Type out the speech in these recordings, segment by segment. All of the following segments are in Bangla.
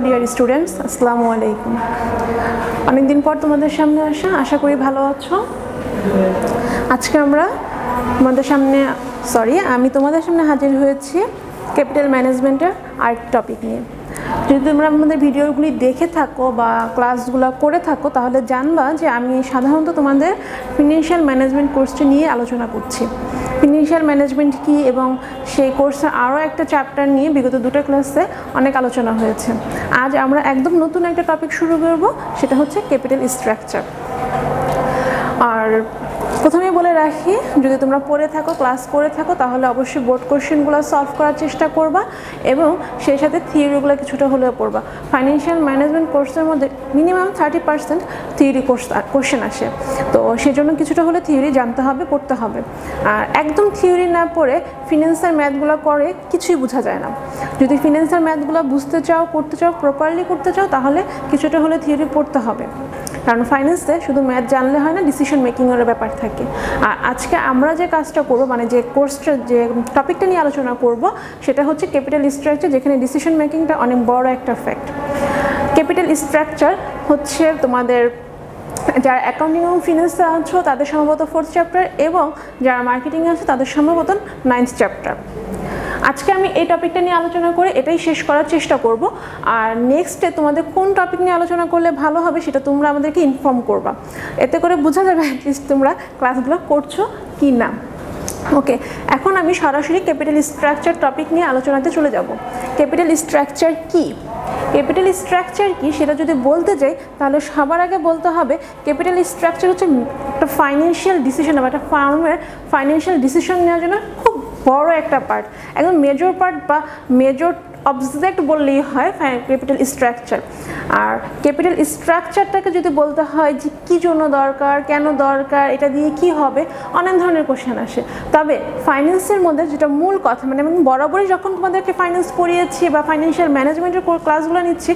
ডিয়ার স্টুডেন্টস, আসসালামু আলাইকুম। অনেক দিন পর তোমাদের সামনে আসা, আশা করি ভালো আছো। আজকে আমি তোমাদের সামনে হাজির হয়েছি ক্যাপিটাল ম্যানেজমেন্টের আরেক টপিক নিয়ে। যদি তোমরা আমাদের ভিডিওগুলি দেখে থাকো বা ক্লাসগুলো করে থাকো তাহলে জানবা যে আমি সাধারণত তোমাদের ফিনান্সিয়াল ম্যানেজমেন্ট কোর্সটি নিয়ে আলোচনা করছি। ফিনান্সিয়াল ম্যানেজমেন্ট কী এবং সেই কোর্সের আরও একটা চ্যাপ্টার নিয়ে বিগত দুটো ক্লাসে অনেক আলোচনা হয়েছে। আজ আমরা একদম নতুন একটা টপিক শুরু করব, সেটা হচ্ছে ক্যাপিটাল স্ট্রাকচার। আর প্রথমেই বলে রাখি, যদি তোমরা পড়ে থাকো, ক্লাস করে থাকো, তাহলে অবশ্যই বোর্ড কোশ্চেনগুলো সলভ করার চেষ্টা করবা এবং সেই সাথে থিওরিগুলো কিছুটা হলেও পড়বা। ফাইন্যান্সিয়াল ম্যানেজমেন্ট কোর্সের মধ্যে মিনিমাম 30% থিওরি কোশ্চেন আসে, তো সেজন্য কিছুটা হলে থিওরি জানতে হবে, পড়তে হবে। আর একদম থিওরি না পড়ে ফিনান্সের ম্যাথগুলো করে কিছুই বোঝা যায় না। যদি ফিনান্সের ম্যাথগুলো বুঝতে চাও, করতে চাও, প্রপারলি করতে চাও, তাহলে কিছুটা হলে থিওরি পড়তে হবে। কারণ ফাইন্যান্সে শুধু ম্যাথ জানলে হয় না, ডিসিশন মেকিংয়ের ব্যাপার থাকে। আর আজকে আমরা যে কাজটা করবো, মানে যে কোর্সটা, যে টপিকটা নিয়ে আলোচনা করব, সেটা হচ্ছে ক্যাপিটাল স্ট্রাকচার, যেখানে ডিসিশন মেকিংটা অনেক বড় একটা ফ্যাক্ট। ক্যাপিটাল স্ট্রাকচার হচ্ছে তোমাদের যারা অ্যাকাউন্টিং এবং ফিনান্সে আছো তাদের সম্ভবত 4th চ্যাপ্টার, এবং যারা মার্কেটিংয়ে আছে তাদের সম্ভবত 9th চ্যাপ্টার। আজকে আমি এই টপিকটা নিয়ে আলোচনা করে এটাই শেষ করার চেষ্টা করব। আর নেক্সটে তোমাদের কোন টপিক নিয়ে আলোচনা করলে ভালো হবে সেটা তোমরা আমাদেরকে ইনফর্ম করবা, এতে করে বোঝা যাবে অ্যাটলিস্ট তোমরা ক্লাসগুলো করছো কি না। ওকে, এখন আমি সরাসরি ক্যাপিটাল স্ট্রাকচার টপিক নিয়ে আলোচনাতে চলে যাব। ক্যাপিটাল স্ট্রাকচার কি? ক্যাপিটাল স্ট্রাকচার কি সেটা যদি বলতে যাই তাহলে সবার আগে বলতে হবে ক্যাপিটাল স্ট্রাকচার হচ্ছে একটা ফাইন্যান্সিয়াল ডিসিশন বা একটা ফার্মের ফাইন্যান্সিয়াল ডিসিশন নেওয়ার জন্য খুব বড় একটা পার্ট, একদম মেজর পার্ট বা মেজর অবজেক্ট বললেই হয় ক্যাপিটাল স্ট্রাকচার। আর ক্যাপিটাল স্ট্রাকচারটাকে যদি বলতে হয় যে কী জন্য দরকার, কেন দরকার, এটা দিয়ে কি হবে, অনেক ধরনের কোশ্চেন আসে। তবে ফাইন্যান্সের মধ্যে যেটা মূল কথা, মানে আমি বরাবরই যখন তোমাদেরকে ফাইন্যান্স পড়িয়েছি বা ফাইন্যান্সিয়াল ম্যানেজমেন্টের ক্লাসগুলো নিচ্ছি,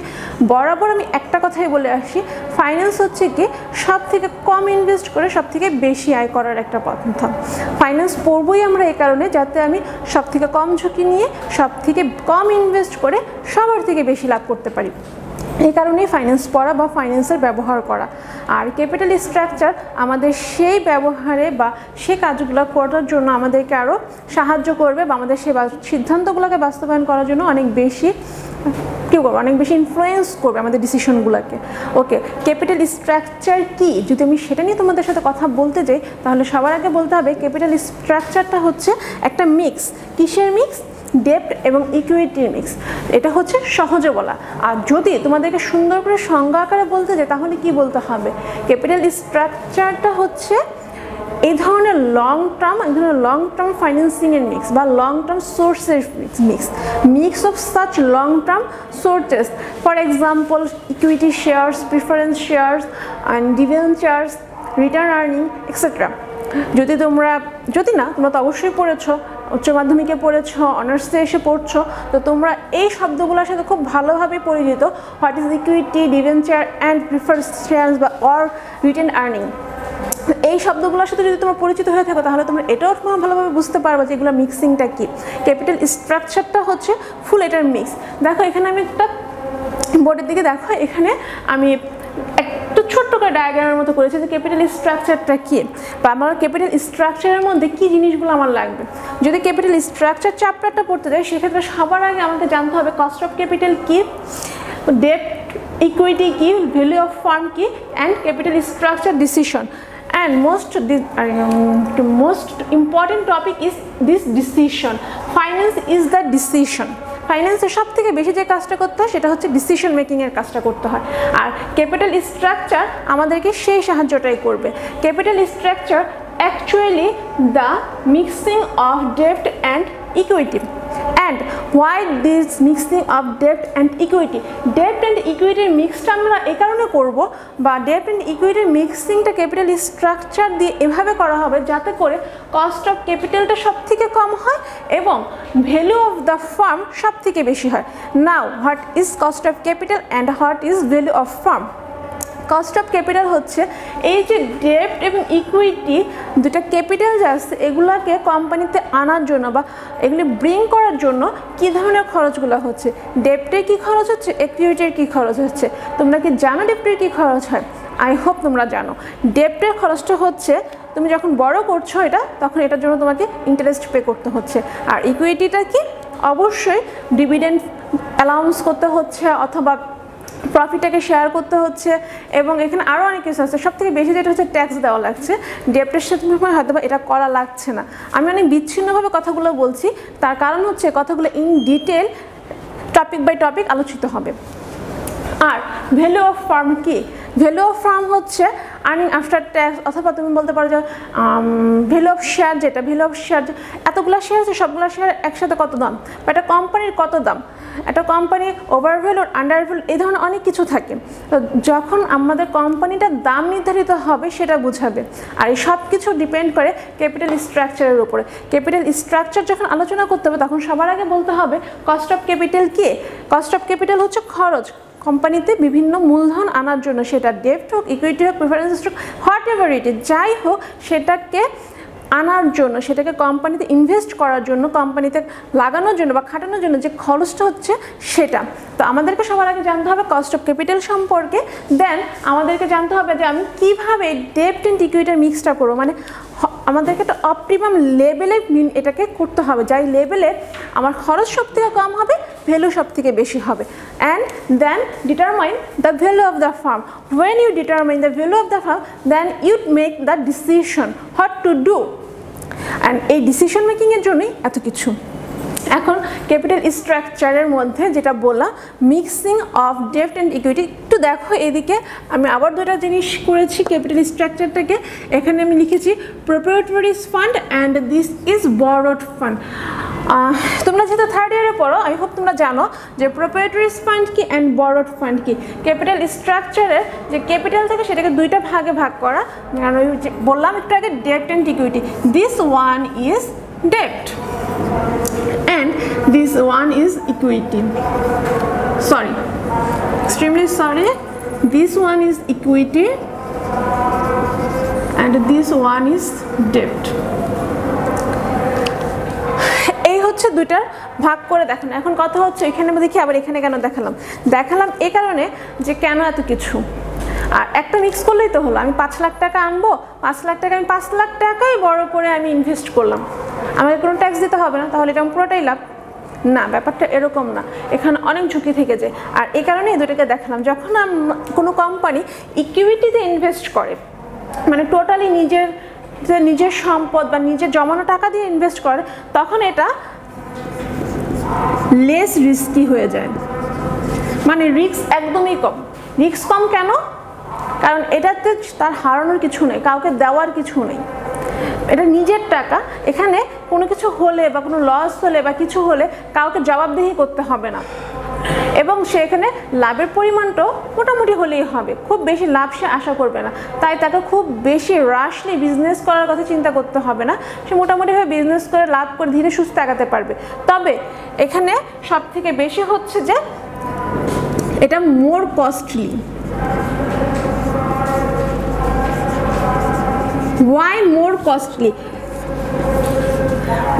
বরাবর আমি একটা কথাই বলে আসি, ফাইন্যান্স হচ্ছে কি সব থেকে কম ইনভেস্ট করে সব থেকে বেশি আয় করার একটা পন্থা। ফাইন্যান্স পড়বই আমরা এই কারণে, যাতে আমি সব থেকে কম ঝুঁকি নিয়ে সব থেকে কম ইনভেস্ট করে সবার থেকে বেশি লাভ করতে পারি। এই কারণেই ফাইন্যান্স পড়া বা ফাইন্যান্সের ব্যবহার করা। আর ক্যাপিটাল স্ট্রাকচার আমাদের সেই ব্যবহারে বা সে কাজগুলো করার জন্য আমাদেরকে আরও সাহায্য করবে বা আমাদের সেই সিদ্ধান্তগুলোকে বাস্তবায়ন করার জন্য অনেক বেশি অনেক বেশি ইনফ্লুয়েন্স করবে আমাদের ডিসিশনগুলোকে। ওকে, ক্যাপিটাল স্ট্রাকচার কি যদি আমি সেটা নিয়ে তোমাদের সাথে কথা বলতে যাই, তাহলে সবার আগে বলতে হবে ক্যাপিটাল স্ট্রাকচারটা হচ্ছে একটা মিক্স। কিসের মিক্স? ডেপ্ট এবং ইকুইটির মিক্স। এটা হচ্ছে সহজে বলা। আর যদি তোমাদেরকে সুন্দর করে সংজ্ঞা আকারে বলতে যাই তাহলে কি বলতে হবে? ক্যাপিটাল স্ট্রাকচারটা হচ্ছে এই ধরনের লং টার্ম ফাইন্যান্সিংয়ের মিক্স বা লং টার্ম সোর্সের mix of such long term sources. For example equity shares, preference shares and debentures, return earning etcetera. তোমরা তো অবশ্যই পড়েছো, উচ্চ মাধ্যমিকে পড়েছো, অনার্সে এসে পড়ছো, তো তোমরা এই শব্দগুলোর সাথে খুব ভালোভাবে পরিচিত। What is equity, debenture and preference shares বা অর রিটার্ন আর্নিং, এই শব্দগুলোর সাথে যদি তোমরা পরিচিত হয়ে থাকো তাহলে তোমরা এটাও ভালোভাবে বুঝতে পারবে যে এগুলো মিক্সিংটা কী। ক্যাপিটাল স্ট্রাকচারটা হচ্ছে ফুল এটার মিক্স। দেখো এখানে আমি একটা বোর্ডের দিকে দেখো, এখানে আমি একটু ছোট্ট করে ডায়াগ্রামের মতো করেছি যে ক্যাপিটাল স্ট্রাকচারটা কী বা আমার ক্যাপিটাল স্ট্রাকচারের মধ্যে কী জিনিসগুলো আমার লাগবে। যদি ক্যাপিটাল স্ট্রাকচার চ্যাপ্টারটা পড়তে যাই সেক্ষেত্রে সবার আগে আমাকে জানতে হবে কস্ট অফ ক্যাপিটাল কী, ডেপ্ট ইকুইটি কী, ভ্যালু অফ ফার্ম কী, and capital structure decision. And most important topic is this decision. Finance is the decision. ফাইন্যান্সের সব থেকে বেশি যে কাজটা করতে হয় সেটা হচ্ছে ডিসিশন মেকিংয়ের কাজটা করতে হয়। আর ক্যাপিটাল স্ট্রাকচার আমাদেরকে সেই সাহায্যটাই করবে। Capital structure actually the mixing of ডেপ্ট and equity. And why this mixing of debt and equity? Debt and equity মিক্সটা আমরা এই কারণে করব, বা debt and equity মিক্সিংটা ক্যাপিটাল স্ট্রাকচার দিয়ে এভাবে করা হবে যাতে করে কস্ট অফ ক্যাপিটালটা সব থেকে কম হয় এবং ভ্যালু অফ দ্য ফার্ম সব থেকে বেশি হয়। Now what is cost of capital and what is value of farm? Cost of capital হচ্ছে এই যে ডেপ্ট এবং ইকুইটি দুটা ক্যাপিটাল যা আছে এগুলোকে কোম্পানিতে আনার জন্য বা এগুলি ব্রিং করার জন্য কী ধরনের খরচগুলো হচ্ছে, ডেপ্টের কী খরচ হচ্ছে, ইকুইটির কী খরচ হচ্ছে। তোমরা কি জানো ডেপ্টের কী খরচ হয়? আই হোপ তোমরা জানো। ডেপ্টের খরচটা হচ্ছে তুমি যখন বড় করছো এটা, তখন এটার জন্য তোমাকে ইন্টারেস্ট পে করতে হচ্ছে। আর ইকুইটিটা কি, অবশ্যই ডিভিডেন্ড অ্যালাউন্স করতে হচ্ছে অথবা প্রফিটটাকে শেয়ার করতে হচ্ছে, এবং এখানে আরও অনেক কিছু আছে। সবথেকে বেশি যেটা হচ্ছে ট্যাক্স দেওয়া লাগছে, ডেপ্টের সাথে হয়তো বা এটা করা লাগছে না। আমি অনেক বিচ্ছিন্নভাবে কথাগুলো বলছি, তার কারণ হচ্ছে কথাগুলো in detail topic by topic আলোচিত হবে। আর ভ্যালু অফ ফার্ম কি? ভ্যালু অফ ফার্ম হচ্ছে আর্নিং আফটার ট্যাক্স, অথবা তুমি বলতে পারো যে ভ্যালু অফ শেয়ার, যেটা ভ্যালু অফ শেয়ার এতগুলো শেয়ার আছে, সবগুলো শেয়ার একসাথে কত দাম, বা একটা কোম্পানির কত দাম, একটা company over value under value এই ধরনের অনেক কিছু থাকে। তো যখন আমাদের কোম্পানিটার দাম নির্ধারিত হবে সেটা বোঝাবে। আর এই সব কিছু ডিপেন্ড করে ক্যাপিটাল স্ট্রাকচারের উপরে। ক্যাপিটাল স্ট্রাকচার যখন আলোচনা করতে হবে তখন সবার আগে বলতে হবে কস্ট অফ ক্যাপিটাল কি? কস্ট অফ ক্যাপিটাল হচ্ছে খরচ কোম্পানিতে বিভিন্ন মূলধন আনার জন্য, সেটা ডেপ্ট হোক, ইকুইটি হোক, প্রিফারেন্স হোক, হোয়াট এভার ইট ইজ, যাই হোক সেটাকে আনার জন্য, সেটাকে কোম্পানিতে ইনভেস্ট করার জন্য, কোম্পানিতে লাগানোর জন্য বা খাটানোর জন্য যে খরচটা হচ্ছে সেটা। তো আমাদেরকে সবার আগে জানতে হবে কস্ট অফ ক্যাপিটাল সম্পর্কে। দেন আমাদেরকে জানতে হবে যে আমি কীভাবে ডেপ্ট অ্যান্ড ইকুইটির মিক্সটা করবো, মানে আমাদেরকে একটা অপটিমাম লেভেলে এটাকে করতে হবে, যাই লেভেলে আমার খরচ সব থেকে কম হবে, ভ্যালু সব থেকে বেশি হবে। And then determine the value of the firm. When you determine the value of the firm, then you make the decision what to do. And এই ডিসিশন মেকিংয়ের জন্যই এত কিছু। এখন ক্যাপিটাল স্ট্রাকচারের মধ্যে যেটা বলা, মিক্সিং অফ ডেপ্ট অ্যান্ড ইকুইটি, একটু দেখো এদিকে আমি আবার দুটা জিনিস করেছি ক্যাপিটাল স্ট্রাকচারটাকে। এখানে আমি লিখেছি proprietor's fund and this is borrowed fund. তোমরা যেহেতু থার্ড ইয়ারে পড়ো, আই হোপ তোমরা জানো যে প্রপ্রিয়েটরিজ ফান্ড কি অ্যান্ড বরোড ফান্ড কি। ক্যাপিটাল স্ট্রাকচারের যে ক্যাপিটাল থাকে সেটাকে দুইটা ভাগে ভাগ করা, কারণ ওই যে বললাম একটু আগে ডেপ্ট and equity. This one is debt and this one is equity. Sorry, extremely sorry, this one is equity and this one is debt. এই হচ্ছে দুইটার ভাগ করে দেখানো। এখন কথা হচ্ছে এখানে দেখি আবার এখানে কেন দেখালাম এই কারণে যে কেন এত কিছু। আর একটা মিক্স করলেই তো হলো, আমি 5 লাখ টাকা আনবো, 5 লাখ টাকা আমি 5 লাখ টাকাই বড় করে আমি ইনভেস্ট করলাম, আমাকে কোনো ট্যাক্স দিতে হবে না, তাহলে এটা পুরোটাই লাভ না। ব্যাপারটা এরকম না, এখানে অনেক ঝুঁকি থেকে যায়। আর এই কারণে এই দুটোকে দেখালাম। যখন কোনো কোম্পানি ইকুইটিতে ইনভেস্ট করে, মানে টোটালি নিজের সম্পদ বা নিজের জমানো টাকা দিয়ে ইনভেস্ট করে, তখন এটা লেস রিস্কি হয়ে যায়, মানে রিস্ক একদমই কম। রিস্ক কম কেন? কারণ এটাতে তার হারানোর কিছু নেই, কাউকে দেওয়ার কিছু নেই, এটা নিজের টাকা। এখানে কোনো কিছু হলে বা কোনো লস হলে বা কিছু হলে কাউকে জবাবদিহি করতে হবে না, এবং সেখানে লাভের পরিমাণটাও মোটামুটি হলেই হবে, খুব বেশি লাভ সে আশা করবে না। তাই তাকে খুব বেশি রাশলি বিজনেস করার কথা চিন্তা করতে হবে না, সে মোটামুটিভাবে বিজনেস করে লাভ করে ধীরে সুস্থে আগাতে পারবে। তবে এখানে সব থেকে বেশি হচ্ছে যে এটা মোর costly. Why more costly?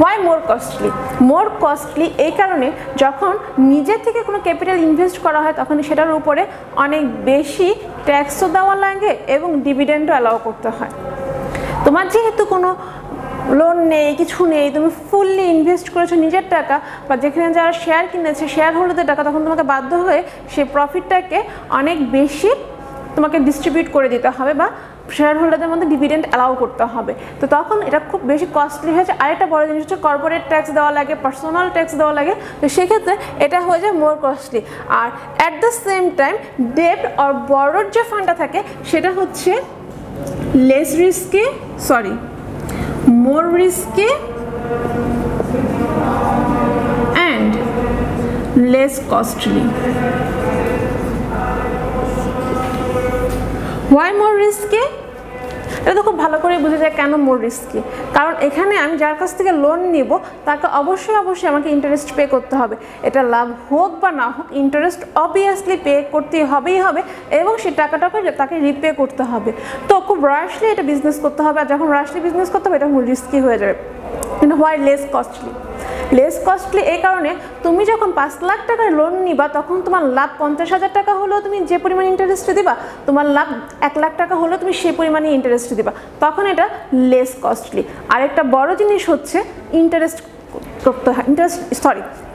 Why more costly? More costly এই কারণে যখন নিজের থেকে কোনো ক্যাপিটাল ইনভেস্ট করা হয় তখন সেটার উপরে অনেক বেশি ট্যাক্সও দেওয়া লাগে এবং ডিভিডেন্ডও অ্যালাউ করতে হয়। তোমার যেহেতু কোনো লোন নেই, কিছু নেই, তুমি ফুললি ইনভেস্ট করেছো নিজের টাকা, বা যেখানে যারা শেয়ার কিনেছে শেয়ার হোল্ডারদের টাকা, তখন তোমাকে বাধ্য হয়ে সেই প্রফিটটাকে অনেক বেশি তোমাকে ডিস্ট্রিবিউট করে দিতে হবে বা শেয়ার হোল্ডারদের মধ্যে ডিভিডেন্ড অ্যালাউ করতে হবে। তো তখন এটা খুব বেশি কস্টলি হয়েছে। আরেকটা বড় জিনিস হচ্ছে কর্পোরেট ট্যাক্স দেওয়া লাগে, পার্সোনাল ট্যাক্স দেওয়া লাগে, তো সেক্ষেত্রে এটা হয়ে যায় মোর কস্টলি। আর অ্যাট দ্য সেম টাইম ডেপ্ট আর বরোড যে ফান্ডটা থাকে সেটা হচ্ছে less risky, more risky and less costly. Why more risky? এটা তো খুব ভালো করে বুঝে যায় কেন মোর রিস্কি, কারণ এখানে আমি যার কাছ থেকে লোন নিব তাকে অবশ্যই আমাকে ইন্টারেস্ট পে করতে হবে। এটা লাভ হোক বা না হোক ইন্টারেস্ট অবভিয়াসলি পে করতে হবে এবং সেই টাকাটাকে তাকে রিপে করতে হবে। তো খুব রাশলি এটা বিজনেস করতে হবে, আর যখন রাশলি বিজনেস করতে হবে এটা রিস্কি হয়ে যাবে। কিন্তু হোয়াই লেস কস্টলি এই কারণে তুমি যখন 5 লাখ টাকার লোন নিবা তখন তোমার লাভ 50,000 টাকা হলেও তুমি যে পরিমাণ ইন্টারেস্ট দিবা, তোমার লাভ 1 লাখ টাকা হলেও তুমি সেই পরিমাণে ইন্টারেস্ট দিবা, তখন এটা লেস কস্টলি। আরেকটা বড় জিনিস হচ্ছে ইন্টারেস্ট করতে হয়,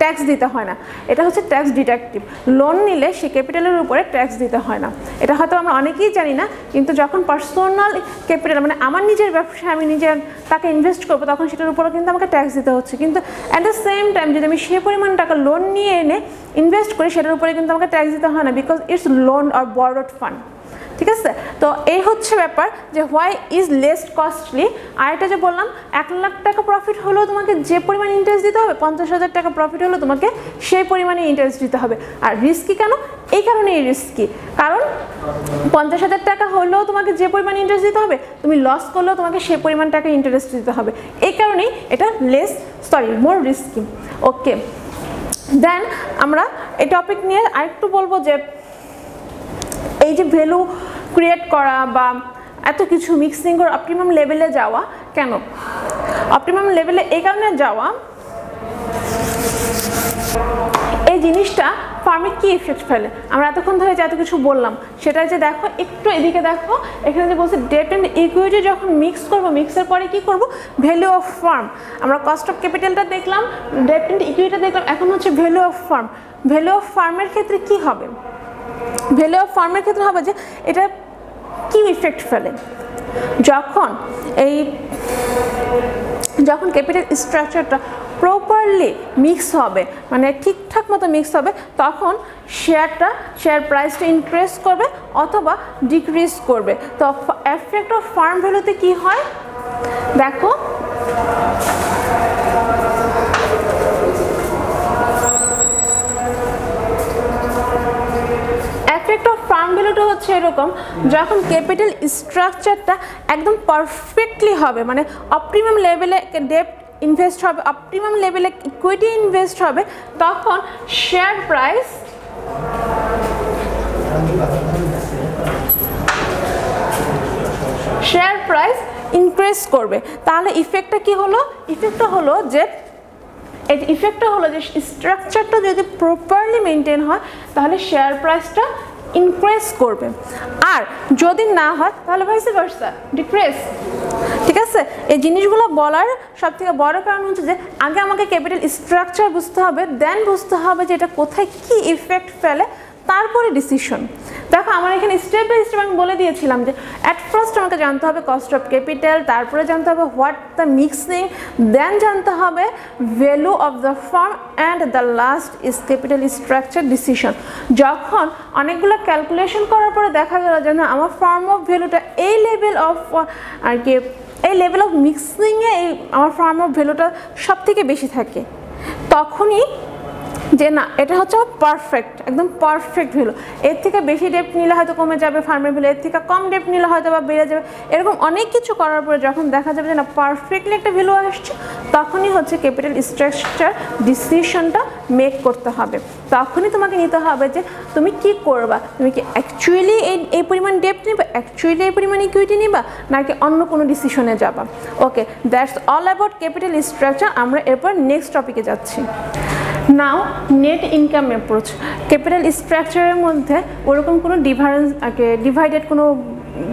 ট্যাক্স দিতে হয় না। এটা হচ্ছে ট্যাক্স ডিডাক্টিভ। লোন নিলে সে ক্যাপিটালের উপরে ট্যাক্স দিতে হয় না। এটা হয়তো আমরা অনেকেই জানি না, কিন্তু যখন পার্সোনাল ক্যাপিটাল মানে আমার নিজের ব্যবসায় আমি নিজের টাকা ইনভেস্ট করবো তখন সেটার উপরেও কিন্তু আমাকে ট্যাক্স দিতে হচ্ছে। কিন্তু অ্যাট দ্য সেম টাইম যদি আমি সে পরিমাণ টাকা লোন নিয়ে এনে ইনভেস্ট করি সেটার উপরে কিন্তু আমাকে ট্যাক্স দিতে হয় না, because it's loan or borrowed fund. ঠিক আছে, তো এই হচ্ছে ব্যাপার যে হোয়াই ইজ লেস কস্টলি। আর এটা যে বললাম 1 লাখ টাকা প্রফিট হলেও তোমাকে যে পরিমাণ ইন্টারেস্ট দিতে হবে, 50,000 টাকা প্রফিট হলেও তোমাকে সেই পরিমাণে ইন্টারেস্ট দিতে হবে। আর রিস্কি কেন? এই কারণেই রিস্কি, কারণ 50,000 টাকা হলেও তোমাকে যে পরিমাণ ইন্টারেস্ট দিতে হবে, তুমি লস করলেও তোমাকে সেই পরিমাণ টাকা ইন্টারেস্ট দিতে হবে। এই কারণেই এটা মোর রিস্কি। ওকে, দেন আমরা এই টপিক নিয়ে আরেকটু বলবো যে এই যে ভ্যালু ক্রিয়েট করা বা এত কিছু মিক্সিং করে অপটিমাম লেভেলে যাওয়া, কেন অপটিমাম লেভেলে এই কারণে যাওয়া, এই জিনিসটা ফার্মে কি ইফেক্ট ফেলে? আমরা এতক্ষণ ধরে যে এত কিছু বললাম সেটা যে দেখো, একটু এদিকে দেখো, এখানে যে বলছে ডেট অ্যান্ড ইকুইটি যখন মিক্স করবো, মিক্সের পরে কি করব? Value of farm. আমরা কস্ট অফ ক্যাপিটালটা দেখলাম, ডেট অ্যান্ড ইকুইটিটা দেখলাম, এখন হচ্ছে value of farm. Value of ফার্মের ক্ষেত্রে কি হবে? ভ্যালু অফ ফার্মের ক্ষেত্রে হবে যে এটা কি ইফেক্ট ফেলে যখন ক্যাপিটাল স্ট্রাকচারটা প্রপারলি মিক্স হবে, মানে ঠিকঠাক মতো মিক্স হবে, তখন শেয়ার প্রাইসটা ইনক্রিজ করবে অথবা ডিক্রিজ করবে। তো এফেক্ট অফ ফার্ম ভ্যালুতে কি হয় দেখো, এফেক্ট অফ ফার্ম ভ্যালুটা হচ্ছে এরকম, যখন ক্যাপিটাল স্ট্রাকচারটা একদম পারফেক্টলি হবে, মানে অপটিমাম লেভেলে ডেট ইনভেস্ট হবে, অপটিমাম লেভেলে ইকুইটি ইনভেস্ট হবে, তখন শেয়ার প্রাইস ইনক্রিজ করবে। তাহলে ইফেক্টটা কি হলো? ইফেক্টটা হলো যে স্ট্রাকচারটা যদি প্রপারলি মেনটেন হয় তাহলে শেয়ার প্রাইসটা ইনক্রিজ করবে, আর যদি না হয় তাহলে ভাইস ভার্সা ডিক্রিজ। ঠিক আছে, এই জিনিসগুলো বলার সবথেকে বড় কারণ হচ্ছে যে আগে আমাকে ক্যাপিটাল স্ট্রাকচার বুঝতে হবে, দেন বুঝতে হবে যে এটা কোথায় কি ইফেক্ট ফেলে, তারপরে ডিসিশন। দেখো আমার এখানে স্টেপ বাই স্টেপ আমি বলে দিয়েছিলাম যে অ্যাট ফার্স্ট আমাকে জানতে হবে কস্ট অফ ক্যাপিটাল, তারপরে জানতে হবে হোয়াট দ্য মিক্সিং, দেন জানতে হবে value of the firm, and the last is capital structure decision. যখন অনেকগুলো ক্যালকুলেশন করার পরে দেখা গেল যে না আমার ফার্ম অফ ভ্যালুটা এই লেভেল অফ আর কি এই লেভেল অফ মিক্সিংয়ে আমার ফার্ম অফ ভ্যালুটা সব থেকে বেশি থাকে, তখনই যে না এটা হচ্ছে পারফেক্ট, একদম পারফেক্ট ভ্যালু। এর থেকে বেশি ডেপ্ট নিলে হয়তো কমে যাবে ফার্মের ভ্যালু, এর থেকে কম ডেপ্ট নিলে হয়তো বা বেড়ে যাবে। এরকম অনেক কিছু করার পরে যখন দেখা যাবে যে না পারফেক্টলি একটা ভ্যালু আসছে, তখনই হচ্ছে ক্যাপিটাল স্ট্রাকচার ডিসিশনটা মেক করতে হবে। তখনই তোমাকে নিতে হবে যে তুমি কি করবা, তুমি কি অ্যাকচুয়ালি এই পরিমাণ ডেপ্ট নিবা, অ্যাকচুয়ালি এই পরিমাণ ইকুইটি নিবা, নাকি অন্য কোনো ডিসিশনে যাবা। Okay, that's all about capital structure. আমরা এরপর নেক্সট টপিকে যাচ্ছি। Now net income approach. Capital স্ট্রাকচারের মধ্যে ওরকম কোনো ডিভাইডেড কোনো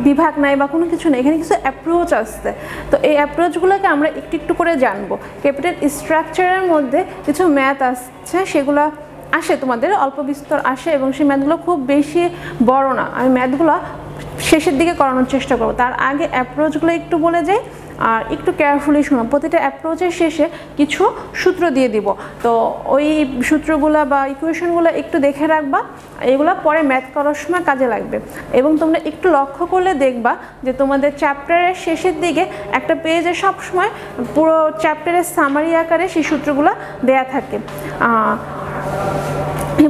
বিভাগ নাই বা কোনো কিছু নেই, এখানে কিছু অ্যাপ্রোচ আসছে। তো এই অ্যাপ্রোচগুলোকে আমরা একটু একটু করে জানবো। ক্যাপিটাল স্ট্রাকচারের মধ্যে কিছু ম্যাথ আসছে, সেগুলো আসে তোমাদের অল্প বিস্তর আসে, এবং সেই ম্যাথগুলো খুব বেশি বড় না। আমি ম্যাথগুলো শেষের দিকে করানোর চেষ্টা করবো, তার আগে অ্যাপ্রোচগুলো একটু বলে যাই আর একটু কেয়ারফুলি শোনো। প্রতিটা অ্যাপ্রোচের শেষে কিছু সূত্র দিয়ে দিব, তো ওই সূত্রগুলো বা ইকুয়েশনগুলো একটু দেখে রাখবা, এগুলো পরে ম্যাথ করার সময় কাজে লাগবে। এবং তোমরা একটু লক্ষ্য করলে দেখবা যে তোমাদের চ্যাপ্টারের শেষের দিকে একটা পেজে সবসময় পুরো চ্যাপ্টারের সামারি আকারে সেই সূত্রগুলো দেয়া থাকে।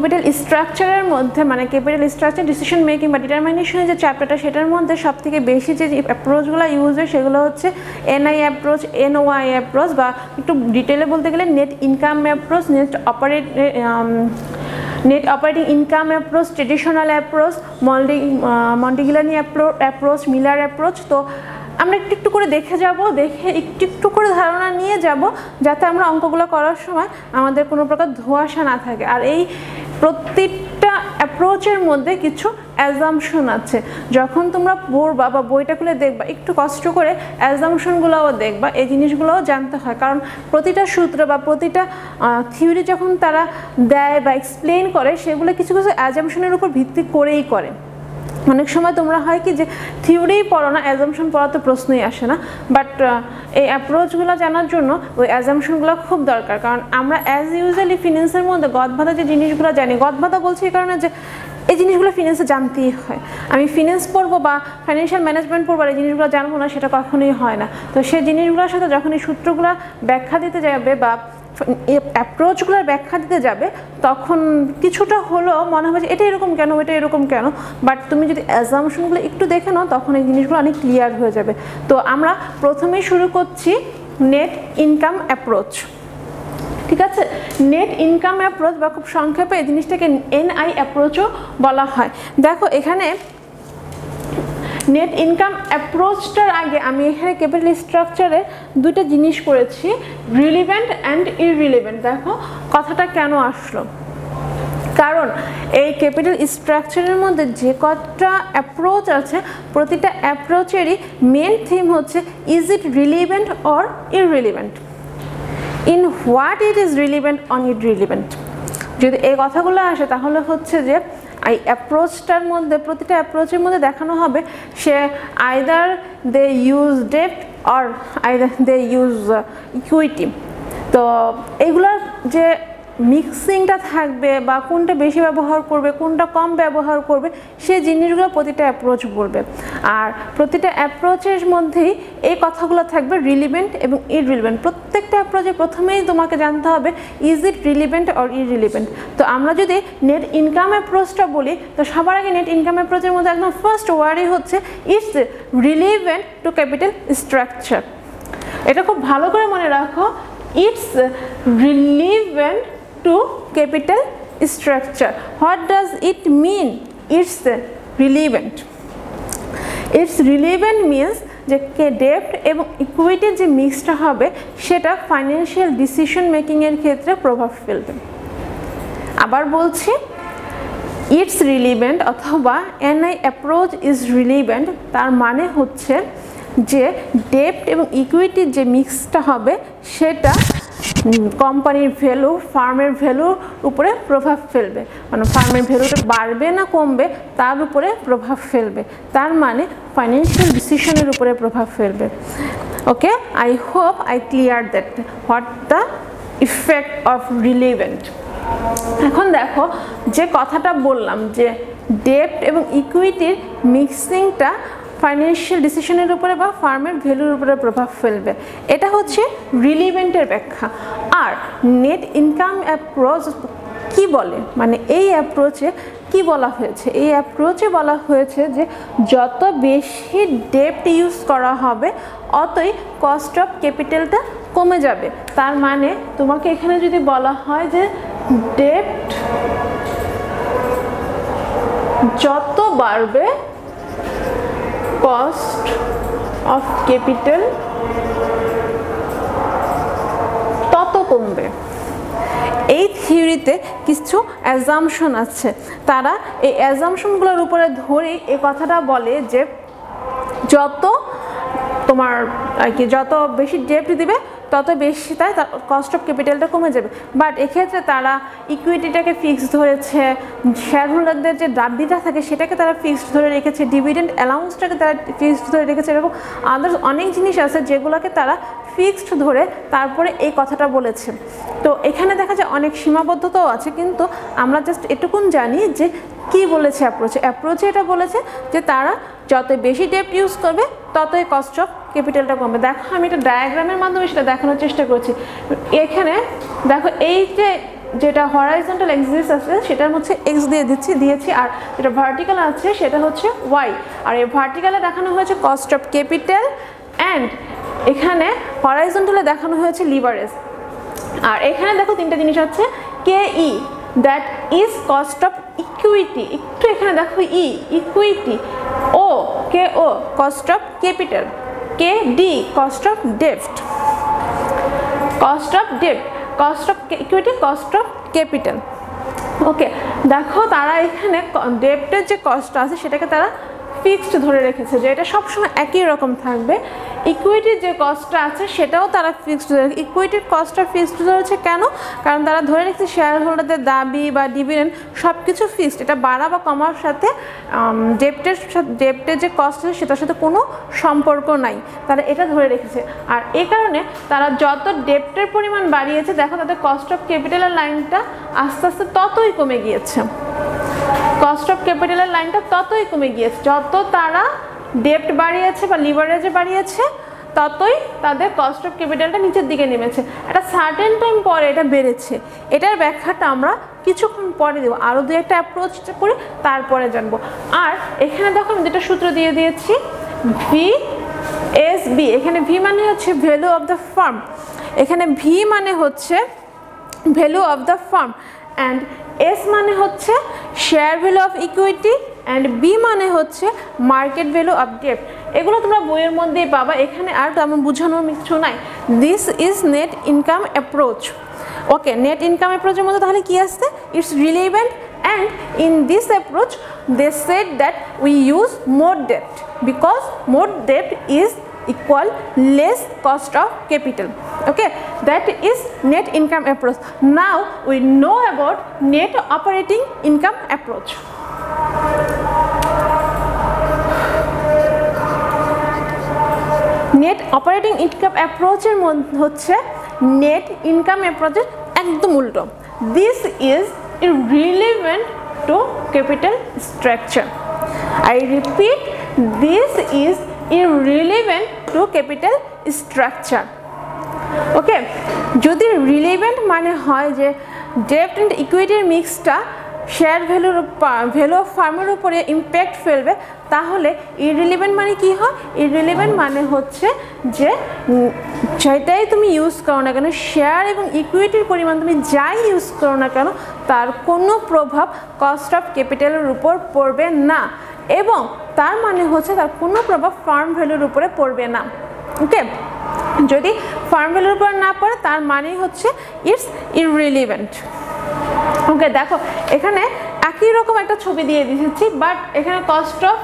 ক্যাপিটাল স্ট্রাকচারের মধ্যে মানে ক্যাপিটাল স্ট্রাকচার ডিসিশন মেকিং বা ডিটারমিনেশনের যে চ্যাপ্টারটা সেটার মধ্যে সবথেকে বেশি যে অ্যাপ্রোচগুলো ইউজ হয় সেগুলো হচ্ছে এনআই অ্যাপ্রোচ, এনওআই অ্যাপ্রোচ, বা একটু ডিটেলে বলতে গেলে net income approach, net operating income approach, traditional approach, Modigliani approach, Miller approach. তো আমরা একটু একটু করে দেখে যাব, দেখে একটু একটু করে ধারণা নিয়ে যাব যাতে আমরা অঙ্কগুলো করার সময় আমাদের কোনো প্রকার ধোঁয়াশা না থাকে। আর এই প্রত্যেকটা অ্যাপ্রোচের মধ্যে কিছু অ্যাজাম্পশন আছে। যখন তোমরা পড়বা বা বইটা খুলে দেখবা একটু কষ্ট করে অ্যাজাম্পশনগুলোও দেখবা, এই জিনিসগুলোও জানতে হয়। কারণ প্রতিটা সূত্র বা প্রতিটা থিওরি যখন তারা দেয় বা এক্সপ্লেন করে সেগুলো কিছু কিছু অ্যাজাম্পশনের উপর ভিত্তি করেই করে। অনেক সময় তোমরা হয় কি যে থিওরিই পড়ো না, অ্যাজাম্পশন পড়া তো প্রশ্নই আসে না। বাট এই অ্যাপ্রোচগুলো জানার জন্য ওই অ্যাজাম্পশনগুলো খুব দরকার। কারণ আমরা অ্যাজ ইউজুয়ালি ফিন্যান্সের মধ্যে গদবাঁধা যে জিনিসগুলো জানি, গদবাঁধা বলছি এই কারণে যে এই জিনিসগুলো ফিন্যান্সে জানতেই হয়। আমি ফিন্যান্স পড়বো বা ফাইন্যান্সিয়াল ম্যানেজমেন্ট পড়বো এই জিনিসগুলো জানবো না, সেটা কখনোই হয় না। তো সেই জিনিসগুলোর সাথে যখন এই সূত্রগুলো ব্যাখ্যা দিতে যাবে বা অ্যাপ্রোচগুলোর ব্যাখ্যা দিতে যাবে তখন কিছুটা হলেও মনে হবে যে এটা এরকম কেন, এটা এরকম কেন। বাট তুমি যদি অ্যাজাম্পশনগুলো একটু দেখে নাও তখন এই জিনিসগুলো অনেক ক্লিয়ার হয়ে যাবে। তো আমরা প্রথমেই শুরু করছি নেট ইনকাম অ্যাপ্রোচ। ঠিক আছে, নেট ইনকাম অ্যাপ্রোচ বা খুব সংক্ষেপে এই জিনিসটাকে এনআই অ্যাপ্রোচও বলা হয়। দেখো এখানে নেট ইনকাম অ্যাপ্রোচটার আগে আমি এখানে ক্যাপিটাল স্ট্রাকচারে দুইটা জিনিস করেছি, রিলিভেন্ট অ্যান্ড ইররিলেভেন্ট। দেখো কথাটা কেন আসলো, কারণ এই ক্যাপিটাল স্ট্রাকচারের মধ্যে যে কটা অ্যাপ্রোচ আছে প্রতিটা অ্যাপ্রোচেরই মেন থিম হচ্ছে is it relevant or irrelevant, in what it is relevant on irrelevant. যদি এই কথাগুলো আসে তাহলে হচ্ছে যে এই অ্যাপ্রোচটার মধ্যে প্রতিটা অ্যাপ্রোচের মধ্যে দেখানো হবে সে আইদার দে ইউজ ডেপ্ট or either they use equity. তো এইগুলোর যে মিক্সিংটা থাকবে বা কোনটা বেশি ব্যবহার করবে কোনটা কম ব্যবহার করবে সেই জিনিসগুলো প্রতিটা অ্যাপ্রোচ বলবে। আর প্রতিটা অ্যাপ্রোচের মধ্যেই এই কথাগুলো থাকবে রিলিভেন্ট এবং ইররিলেভেন্ট। প্রত্যেকটা অ্যাপ্রোচে প্রথমেই তোমাকে জানতে হবে is it relevant or irrelevant. তো আমরা যদি নেট ইনকাম অ্যাপ্রোচটা বলি তো সবার আগে নেট ইনকাম অ্যাপ্রোচের মধ্যে একদম ফার্স্ট ওয়ার্ডই হচ্ছে it's relevant two capital structure. এটা খুব ভালো করে মনে রাখো, it's relevant to capital structure. What does it mean? It's relevant. It's relevant means যে ডেপ্ট এবং ইকুইটির যে মিক্সটা হবে সেটা ফাইন্যান্সিয়াল ডিসিশন মেকিংয়ের ক্ষেত্রে প্রভাব ফেলবে। আবার বলছি, ইটস রিলিভেন্ট অথবা এনআই অ্যাপ্রোচ ইজ রিলিভেন্ট, তার মানে হচ্ছে যে ডেপ্ট এবং ইকুইটির যে মিক্সটা হবে সেটা কোম্পানির ভ্যালু, ফার্মের ভ্যালুর উপরে প্রভাব ফেলবে। মানে ফার্মের ভ্যালুটা বাড়বে না কমবে তার উপরে প্রভাব ফেলবে, তার মানে ফাইন্যান্সিয়াল ডিসিশনের উপরে প্রভাব ফেলবে। Okay, I hope I clear that what the effect of relevant. এখন দেখো যে কথাটা বললাম যে ডেপ্ট এবং ইকুইটির মিক্সিংটা ফাইন্যান্সিয়াল ডিসিশনের উপরে বা ফার্মের ভ্যালুর উপরে প্রভাব ফেলবে, এটা হচ্ছে রিলিভেন্টের ব্যাখ্যা। আর নেট ইনকাম অ্যাপ্রোচ কি বলে, মানে এই অ্যাপ্রোচে কি বলা হয়েছে, এই অ্যাপ্রোচে বলা হয়েছে যে যত বেশি ডেপ্ট ইউজ করা হবে অতই কস্ট অফ ক্যাপিটালটা কমে যাবে। তার মানে তোমাকে এখানে যদি বলা হয় যে ডেপ্ট যত বাড়বে কস্ট অফ ক্যাপিটাল তত কমবে। এই থিওরিতে কিছু অ্যাজাম্পশন আছে, তারা এই অ্যাজাম্পশনগুলোর উপরে ধরেই এই কথাটা বলে যে যত তোমার আর কি যত বেশি ডেপ্ট দিবে তত বেশি তাই তার কস্ট অফ ক্যাপিটালটা কমে যাবে। বাট এক্ষেত্রে তারা ইকুইটিটাকে ফিক্সড ধরেছে, শেয়ার হোল্ডারদের যে দাবিটা থাকে সেটাকে তারা ফিক্সড ধরে রেখেছে, ডিভিডেন্ড অ্যালাউন্সটাকে তারা ফিক্সড ধরে রেখেছে। এরকম আদার্স অনেক জিনিস আছে যেগুলোকে তারা ফিক্সড ধরে তারপরে এই কথাটা বলেছে। তো এখানে দেখা যায় অনেক সীমাবদ্ধতাও আছে, কিন্তু আমরা জাস্ট এটুকুন জানি যে কি বলেছে অ্যাপ্রোচে এটা বলেছে যে তারা যত বেশি ডেপ্ট ইউজ করবে ততই কস্ট অফ ক্যাপিটালটা কমবে। দেখো আমি একটা ডায়াগ্রামের মাধ্যমে সেটা দেখানোর চেষ্টা করছি। এখানে দেখো এই যে যেটা হরাইজন্টাল এক্সিস আছে সেটার হচ্ছে এক্স দিয়েছি আর যেটা ভার্টিক্যাল আছে সেটা হচ্ছে ওয়াই। আর এই ভার্টিক্যালে দেখানো হয়েছে কস্ট অফ ক্যাপিটাল অ্যান্ড এখানে হরাইজন্টালে দেখানো হয়েছে লিভারেজ। আর এখানে দেখো তিনটা জিনিস আছে, কে ই that is cost of equity, একটু এখানে দেখো ই equity, O K O cost of capital, K D cost of ডেপ্ট, cost of ডেপ্ট, cost of equity, cost of capital. ওকে, দেখো তারা এখানে ডেপ্টের যে কস্ট আছে সেটাকে তারা ফিক্সড ধরে রেখেছে যে এটা সবসময় একই রকম থাকবে। ইকুইটির যে কস্টটা আছে সেটাও তারা ফিক্সড ধরে, ইকুইটির কস্টটা ফিক্সড ধরেছে কেন? কারণ তারা ধরে রেখেছে শেয়ার হোল্ডারদের দাবি বা ডিভিডেন্ড সব কিছু ফিক্সড, এটা বাড়া বা কমার সাথে ডেপ্টের যে কস্ট আছে সেটার সাথে কোনো সম্পর্ক নাই, তারা এটা ধরে রেখেছে। আর এই কারণে তারা যত ডেপ্টের পরিমাণ বাড়িয়েছে দেখো তাদের কস্ট অফ ক্যাপিটালের লাইনটা আস্তে আস্তে ততই কমে গিয়েছে, কস্ট অফ ক্যাপিটালের লাইনটা ততই কমে গিয়েছে। যত তারা ডেপ্ট বাড়িয়েছে বা লিভারেজে বাড়িয়েছে ততই তাদের কস্ট অফ ক্যাপিটালটা নিচের দিকে নেমেছে। একটা সার্টেন টাইম পরে এটা বেড়েছে, এটার ব্যাখ্যাটা আমরা কিছুক্ষণ পরে দেবো, আরও দু একটা অ্যাপ্রোচ করে তারপরে জানবো। আর এখানে দেখো আমি দুটো সূত্র দিয়ে দিয়েছি, ভি এস বি। এখানে ভি মানে হচ্ছে ভ্যালু অফ দ্য ফার্ম, এখানে ভি মানে হচ্ছে value of the firm and S মানে হচ্ছে share value of equity and B মানে হচ্ছে মার্কেট ভ্যালু অফ ডেপ্ট। এগুলো তোমরা বইয়ের মধ্যেই পাবা, এখানে আর তেমন বোঝানোর কিছু নাই। This is net income approach. Okay, net income অ্যাপ্রোচের মধ্যে তাহলে কি আসছে? It's relevant and in this approach they said that we use more ডেপ্ট because more ডেপ্ট is equal less cost of capital. Okay, that is net income approach. Now we know about net operating income approach. Net operating income approach এর মধ্যে হচ্ছে net income approach এর একদম উল্টো। This is irrelevant to capital structure. I repeat, this is irrelevant to capital structure. ওকে, যদি রিলেভেন্ট মানে হয় যে ডেপ্ট অ্যান্ড ইকুইটির মিক্সটা শেয়ার ভ্যালু অফ ফার্মের উপরে ইম্প্যাক্ট ফেলবে, তাহলে ইররিলেভেন্ট মানে কি হয়? ইররিলেভেন্ট মানে হচ্ছে যে যেটাই তুমি ইউজ করো না কেন, শেয়ার এবং ইকুইটির পরিমাণ তুমি যাই ইউজ করো না কেন, তার কোনো প্রভাব কস্ট অফ ক্যাপিটালের উপর পড়বে না, এবং তার মানে হচ্ছে তার কোনো প্রভাব ফার্ম ভ্যালুর উপরে পড়বে না। ওকে, যদি ফার্ম ভ্যালুর উপর না পড়ে তার মানেই হচ্ছে ইটস ইররিলেভেন্ট। ওকে, দেখো এখানে একই রকম একটা ছবি দিয়ে দিয়েছি, বাট এখানে কস্ট অফ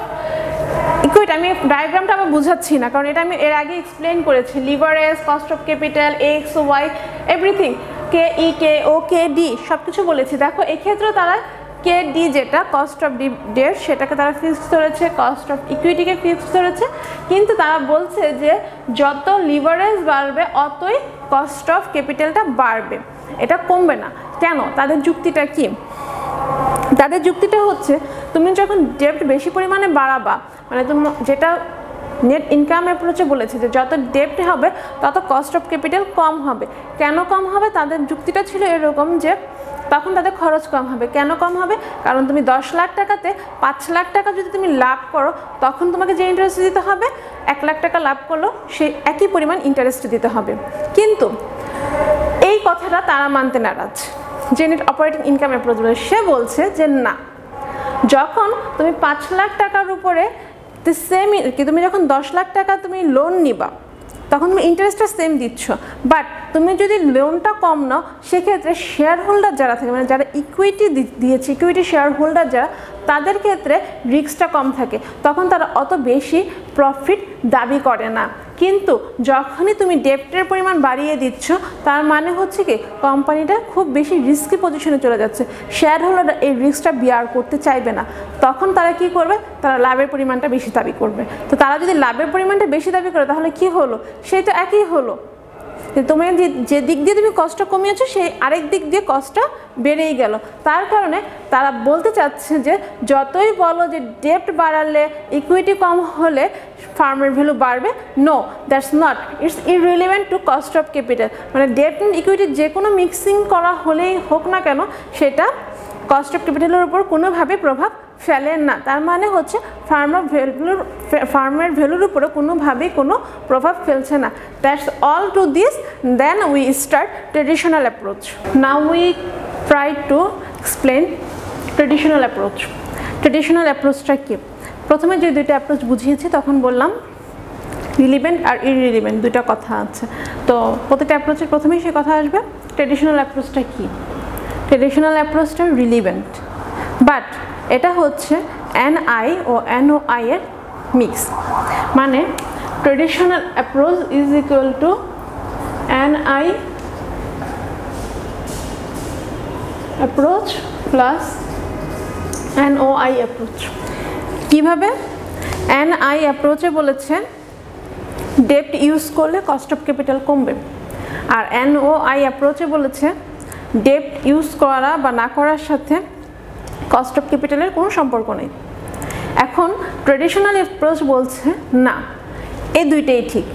ইকুইটি আমি ডায়াগ্রামটা আবার বুঝাচ্ছি না, কারণ এটা আমি এর আগে এক্সপ্লেন করেছি। Leverage, cost of capital, X Y everything, K E K O K D সব কিছু বলেছি। দেখো এক্ষেত্রে তারা কে ডি যেটা কস্ট অফ ডেপ্ট সেটাকে তারা ফিক্সড ধরেছে, কস্ট অফ ইকুইটিকে ফিক্সড ধরেছে, কিন্তু তারা বলছে যে যত লিভারেজ বাড়বে অতই কস্ট অফ ক্যাপিটালটা বাড়বে, এটা কমবে না। কেন? তাদের যুক্তিটা কি? তাদের যুক্তিটা হচ্ছে তুমি যখন ডেপ্ট বেশি পরিমাণে বাড়াবা, মানে তুমি যেটা নেট ইনকাম অ্যাপ্রোচে বলেছে যে যত ডেপ্ট হবে তত কস্ট অফ ক্যাপিটাল কম হবে। কেন কম হবে? তাদের যুক্তিটা ছিল এরকম যে তখন তাদের খরচ কম হবে। কেন কম হবে? কারণ তুমি 10 লাখ টাকাতে 5 লাখ টাকা যদি তুমি লাভ করো, তখন তোমাকে যে ইন্টারেস্ট দিতে হবে 1 লাখ টাকা লাভ করলো সেই একই পরিমাণ ইন্টারেস্ট দিতে হবে। কিন্তু এই কথাটা তারা মানতে নারাজ, যে নেট অপারেটিং ইনকাম অ্যাপ্রোচ বলে। সে বলছে যে না, যখন তুমি 5 লাখ টাকার উপরে সেম কি, তুমি যখন 10 লাখ টাকা তুমি লোন নিবা তখন তুমি ইন্টারেস্টটা সেম দিচ্ছ, বাট তুমি যদি লোনটা কম নাও সেক্ষেত্রে শেয়ার হোল্ডার যারা থাকে, মানে যারা ইকুইটি দিয়েছে, ইকুইটি শেয়ার হোল্ডার যারা, তাদের ক্ষেত্রে রিস্কটা কম থাকে, তখন তারা অত বেশি প্রফিট দাবি করে না। কিন্তু যখনই তুমি ডেপ্টের পরিমাণ বাড়িয়ে দিচ্ছ তার মানে হচ্ছে কি কোম্পানিটা খুব বেশি রিস্কি পজিশনে চলে যাচ্ছে, শেয়ার হোল্ডাররা এই রিস্কটা বিয়ার করতে চাইবে না, তখন তারা কি করবে? তারা লাভের পরিমাণটা বেশি দাবি করবে। তো তারা যদি লাভের পরিমাণটা বেশি দাবি করে তাহলে কি হলো? সেই তো একই হলো, তুমি যে দিক দিয়ে তুমি কষ্ট কমিয়েছো সেই আরেক দিক দিয়ে কষ্টটা বেড়েই গেল। তার কারণে তারা বলতে চাচ্ছে যে যতই বলো যে ডেপ্ট বাড়ালে, ইকুইটি কম হলে ফার্মের ভ্যালু বাড়বে? No, that's not, it's irrelevant to cost of capital. মানে ডেট অ্যান্ড ইকুইটির যে কোনো মিক্সিং করা হলেই হোক না কেন সেটা কস্ট অফ ক্যাপিটালের উপর কোনোভাবে প্রভাব ফেলে না। তার মানে হচ্ছে ফার্মের ভ্যালুর উপরে কোনোভাবেই কোনো প্রভাব ফেলছে না। That's all to this. Then we start traditional approach. Now we try to explain traditional approach. Traditional অ্যাপ্রোচটা কি? প্রথমে যে দুইটা অ্যাপ্রোচ বুঝিয়েছি তখন বললাম রিলিভেন্ট আর ইররিলেভেন্ট দুইটা কথা আছে। তো প্রতিটা অ্যাপ্রোচের প্রথমেই সে কথা আসবে ট্রেডিশনাল অ্যাপ্রোচটা কি। ট্রেডিশনাল অ্যাপ্রোচটা রিলিভেন্ট, বাট এটা হচ্ছে NI ও NOI এর মিক্স। মানে traditional approach is equal to NI approach plus NOI approach. কীভাবে? NI অ্যাপ্রোচে বলেছে ডেপ্ট ইউজ করলে কস্ট অফ ক্যাপিটাল কমবে, আর NOI অ্যাপ্রোচে বলেছে ডেপ্ট ইউজ করা বা না করার সাথে কস্ট অফ ক্যাপিটালের কোনো সম্পর্ক নেই। এখন ট্রেডিশনাল অ্যাপ্রোচ বলছে না, এই দুইটাই ঠিক,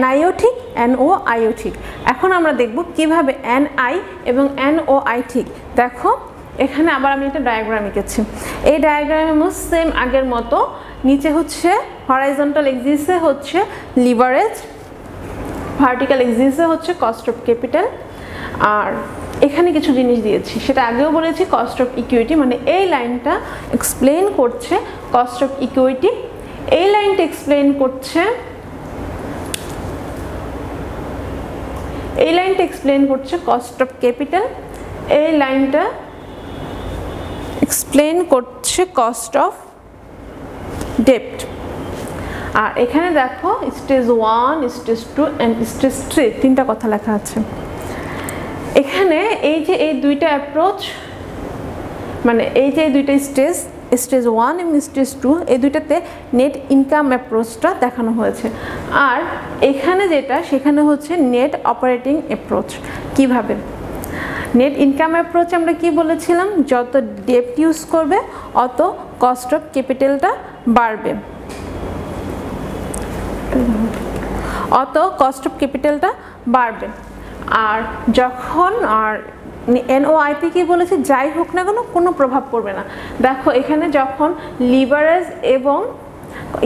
NIও ঠিক NOIও ঠিক। এখন আমরা দেখব কিভাবে NI এবং NOI ঠিক। দেখো এখানে আবার আমি একটা ডায়াগ্রাম এঁকেছি। এই ডায়াগ্রামে সেম আগের মতো নিচে হচ্ছে হরাইজন্টাল এক্সিসে হচ্ছে লিভারেজ, ভার্টিক্যাল এক্সিসে হচ্ছে কস্ট অফ ক্যাপিটাল, আর এখানে কিছু জিনিস দিয়েছি সেটা আগেও বলেছি কস্ট অফ ইকুইটি। মানে এই লাইনটা এক্সপ্লেন করছে কস্ট অফ ইকুইটি, এই লাইনটা এক্সপ্লেন করছে কস্ট অফ ক্যাপিটাল, এই লাইনটা এক্সপ্লেন করছে কস্ট অফ ডেপ্ট। আর এখানে দেখো স্টেজ 1, স্টেজ 2 অ্যান্ড স্টেজ 3 তিনটা কথা লেখা আছে। এখানে এই যে এই দুইটা অ্যাপ্রোচ, মানে এই যে এই দুইটা স্টেজ, স্টেজ 1 এবং স্টেজ 2, এই দুইটাতে নেট ইনকাম অ্যাপ্রোচটা দেখানো হয়েছে। আর এখানে যেটা সেখানে হচ্ছে নেট অপারেটিং অ্যাপ্রোচ। কিভাবে? নেট ইনকাম অ্যাপ্রোচ আমরা কি বলেছিলাম? যত ডেপ্ট ইউজ করবে অত কস্ট অফ ক্যাপিটালটা বাড়বে, আর যখন NOIতে কি বলেছে? যাই হোক না কেন কোনো প্রভাব পড়বে না। দেখো এখানে যখন লিভারেজ এবং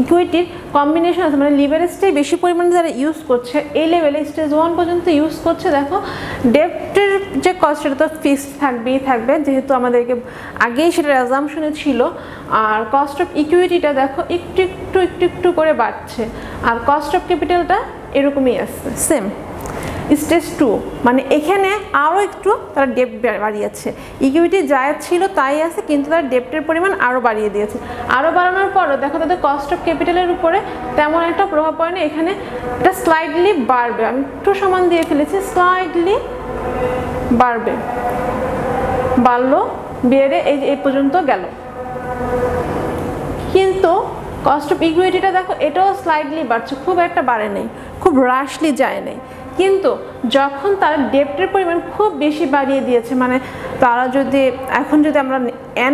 ইকুইটির কম্বিনেশন আছে, মানে লিভারেজটাই বেশি পরিমাণে যারা ইউজ করছে এই লেভেলে স্টেজ 1 পর্যন্ত ইউজ করছে, দেখো ডেপ্টের যে কস্ট সেটা তো ফিক্সড থাকবে যেহেতু আমাদেরকে আগেই সেটার অ্যাজাম্পশনে ছিল। আর কস্ট অফ ইকুইটিটা দেখো একটু করে বাড়ছে, আর কস্ট অফ ক্যাপিটালটা এরকমই আসছে সেম। স্টেজ 2 মানে এখানে আরও একটু তারা ডেপ্ট বাড়িয়েছে, ইকুইটি যা ছিল তাই আছে কিন্তু তারা ডেপ্টের পরিমাণ আরও বাড়িয়ে দিয়েছে। আরও বাড়ানোর পরও দেখো তাদের কস্ট অফ ক্যাপিটালের উপরে তেমন একটা প্রভাব পড়ে না, এখানে এটা স্লাইডলি বাড়বে। আমি একটু সমান দিয়ে ফেলেছি, স্লাইডলি বাড়লো, বেড়ে এই পর্যন্ত গেল। কিন্তু কস্ট অফ ইকুইটিটা দেখো এটাও স্লাইডলি বাড়ছে, খুব একটা বাড়ে নেই, খুব রাশলি যায় নেই। কিন্তু যখন তারা ডেপ্টের পরিমাণ খুব বেশি বাড়িয়ে দিয়েছে, মানে তারা যদি এখন যদি আমরা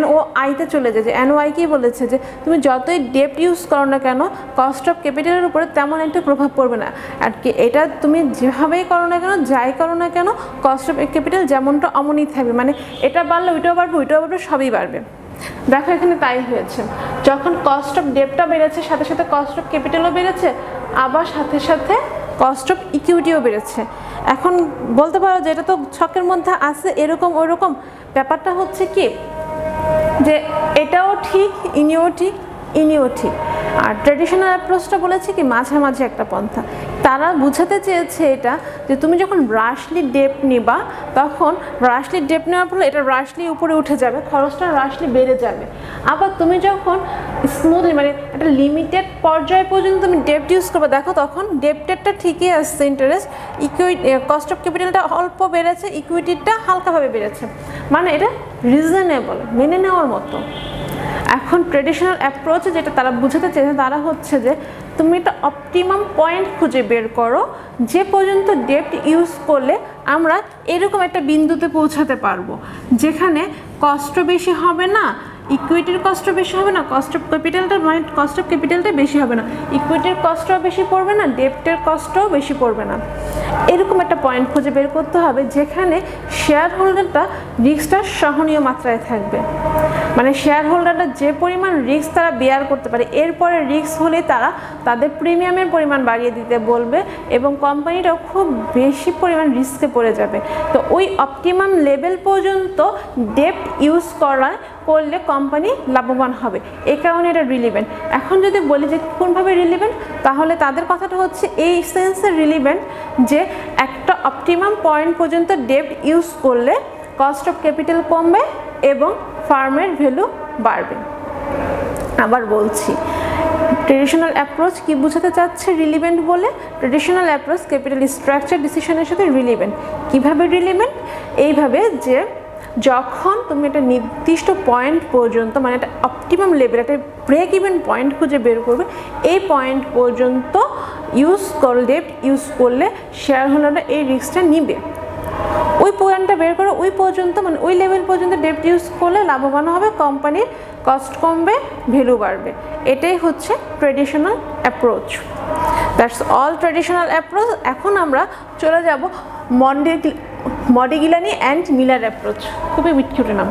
NOIতে চলে যাই, যে NOI কি বলেছে যে তুমি যতই ডেপ্ট ইউজ করো না কেন কস্ট অফ ক্যাপিটালের উপরে তেমন একটা প্রভাব পড়বে না। আর কি এটা তুমি যেভাবেই করো না কেন, যাই করো না কেন কস্ট অফ ক্যাপিটাল যেমনটা অমনই থাকবে, মানে এটা বাড়লে ওইটাও বাড়বে সবই বাড়বে। দেখো এখানে তাই হয়েছে, যখন কস্ট অফ ডেপ্টটা বেড়েছে সাথে সাথে কস্ট অফ ক্যাপিটালও বেড়েছে, আবার সাথে সাথে কস্ট অফ ইকুইটিও বেড়েছে। এখন বলতে পারো যে এটা তো ছকের মধ্যে আছে এরকম ওইরকম, ব্যাপারটা হচ্ছে কি যে এটাও ঠিক ইনিও ঠিক। আর ট্র্যাডিশনাল অ্যাপ্রোচটা বলেছে কি মাঝামাঝি একটা পন্থা। তারা বুঝাতে চেয়েছে এটা যে তুমি যখন রাশলি ডেপ্ট নিবা তখন রাশলি ডেপ্ট নেওয়ার ফলে এটা রাশলি উপরে উঠে যাবে, খরচটা রাশলি বেড়ে যাবে। আবার তুমি যখন স্মুথলি মানে একটা লিমিটেড পর্যায় পর্যন্ত তুমি ডেপ্ট ইউজ করবে, দেখো তখন ডেপ্টেরটা ঠিকই আসছে ইন্টারেস্ট, কস্ট অফ ক্যাপিটালটা অল্প বেড়েছে, ইকুইটিটা হালকাভাবে বেড়েছে, মানে এটা রিজনেবল, মেনে নেওয়ার মতো। এখন ট্রেডিশনাল অ্যাপ্রোচে যেটা তারা বুঝাতে চেয়েছে তারা হচ্ছে যে তুমি একটা অপটিমাম পয়েন্ট খুঁজে বের করো যে পর্যন্ত ডেপ্ট ইউজ করলে আমরা এরকম একটা বিন্দুতে পৌঁছাতে পারবো যেখানে কষ্ট বেশি হবে না, ইকুইটির কস্টও বেশি হবে না, কস্ট অফ ক্যাপিটালটা মানে কস্ট অফ ক্যাপিটালটা বেশি হবে না, ইকুইটির কস্টও বেশি পড়বে না, ডেপ্টের কস্টও বেশি পড়বে না। এরকম একটা পয়েন্ট খুঁজে বের করতে হবে যেখানে শেয়ার হোল্ডারটা রিস্কটা সহনীয় মাত্রায় থাকবে, মানে শেয়ার হোল্ডাররা যে পরিমাণ রিস্ক তারা বেয়ার করতে পারে, এরপরে রিস্ক হলে তারা তাদের প্রিমিয়ামের পরিমাণ বাড়িয়ে দিতে বলবে এবং কোম্পানিটাও খুব বেশি পরিমাণ রিস্কে পড়ে যাবে। তো ওই অপটিমাম লেভেল পর্যন্ত ডেপ্ট ইউজ করলে কোম্পানি লাভবান হবে, এই কারণে এটা রিলিভেন্ট। এখন যদি বলি যে কোনভাবে রিলিভেন্ট, তাহলে তাদের কথাটা হচ্ছে এই সেন্সে রিলিভেন্ট যে একটা অপটিমাম পয়েন্ট পর্যন্ত ডেপ্ট ইউজ করলে কস্ট অফ ক্যাপিটাল কমবে এবং ফার্মের ভ্যালু বাড়বে। আবার বলছি, ট্রেডিশনাল অ্যাপ্রোচ কি বোঝাতে চাচ্ছে রিলিভেন্ট বলে? ট্রেডিশনাল অ্যাপ্রোচ ক্যাপিটাল স্ট্রাকচার ডিসিশনের সাথে রিলিভেন্ট। কিভাবে রিলিভেন্ট? এইভাবে যে যখন তুমি একটা নির্দিষ্ট পয়েন্ট পর্যন্ত, মানে একটা অপটিমাম লেভেল, একটা ব্রেক ইভেন পয়েন্ট খুঁজে বের করবে, এই পয়েন্ট পর্যন্ত ডেপ্ট ইউজ করলে শেয়ার হোল্ডাররা এই রিস্কটা নিবে। ওই পয়েন্টটা বের করে ওই পর্যন্ত, মানে ওই লেভেল পর্যন্ত ডেপ্ট ইউজ করলে লাভবান হবে, কোম্পানির কস্ট কমবে, ভ্যালু বাড়বে। এটাই হচ্ছে traditional approach. That's all traditional approach. এখন আমরা চলে যাব মডিগিলানি অ্যান্ড মিলার অ্যাপ্রোচ। খুবই বিখ্যাত নাম।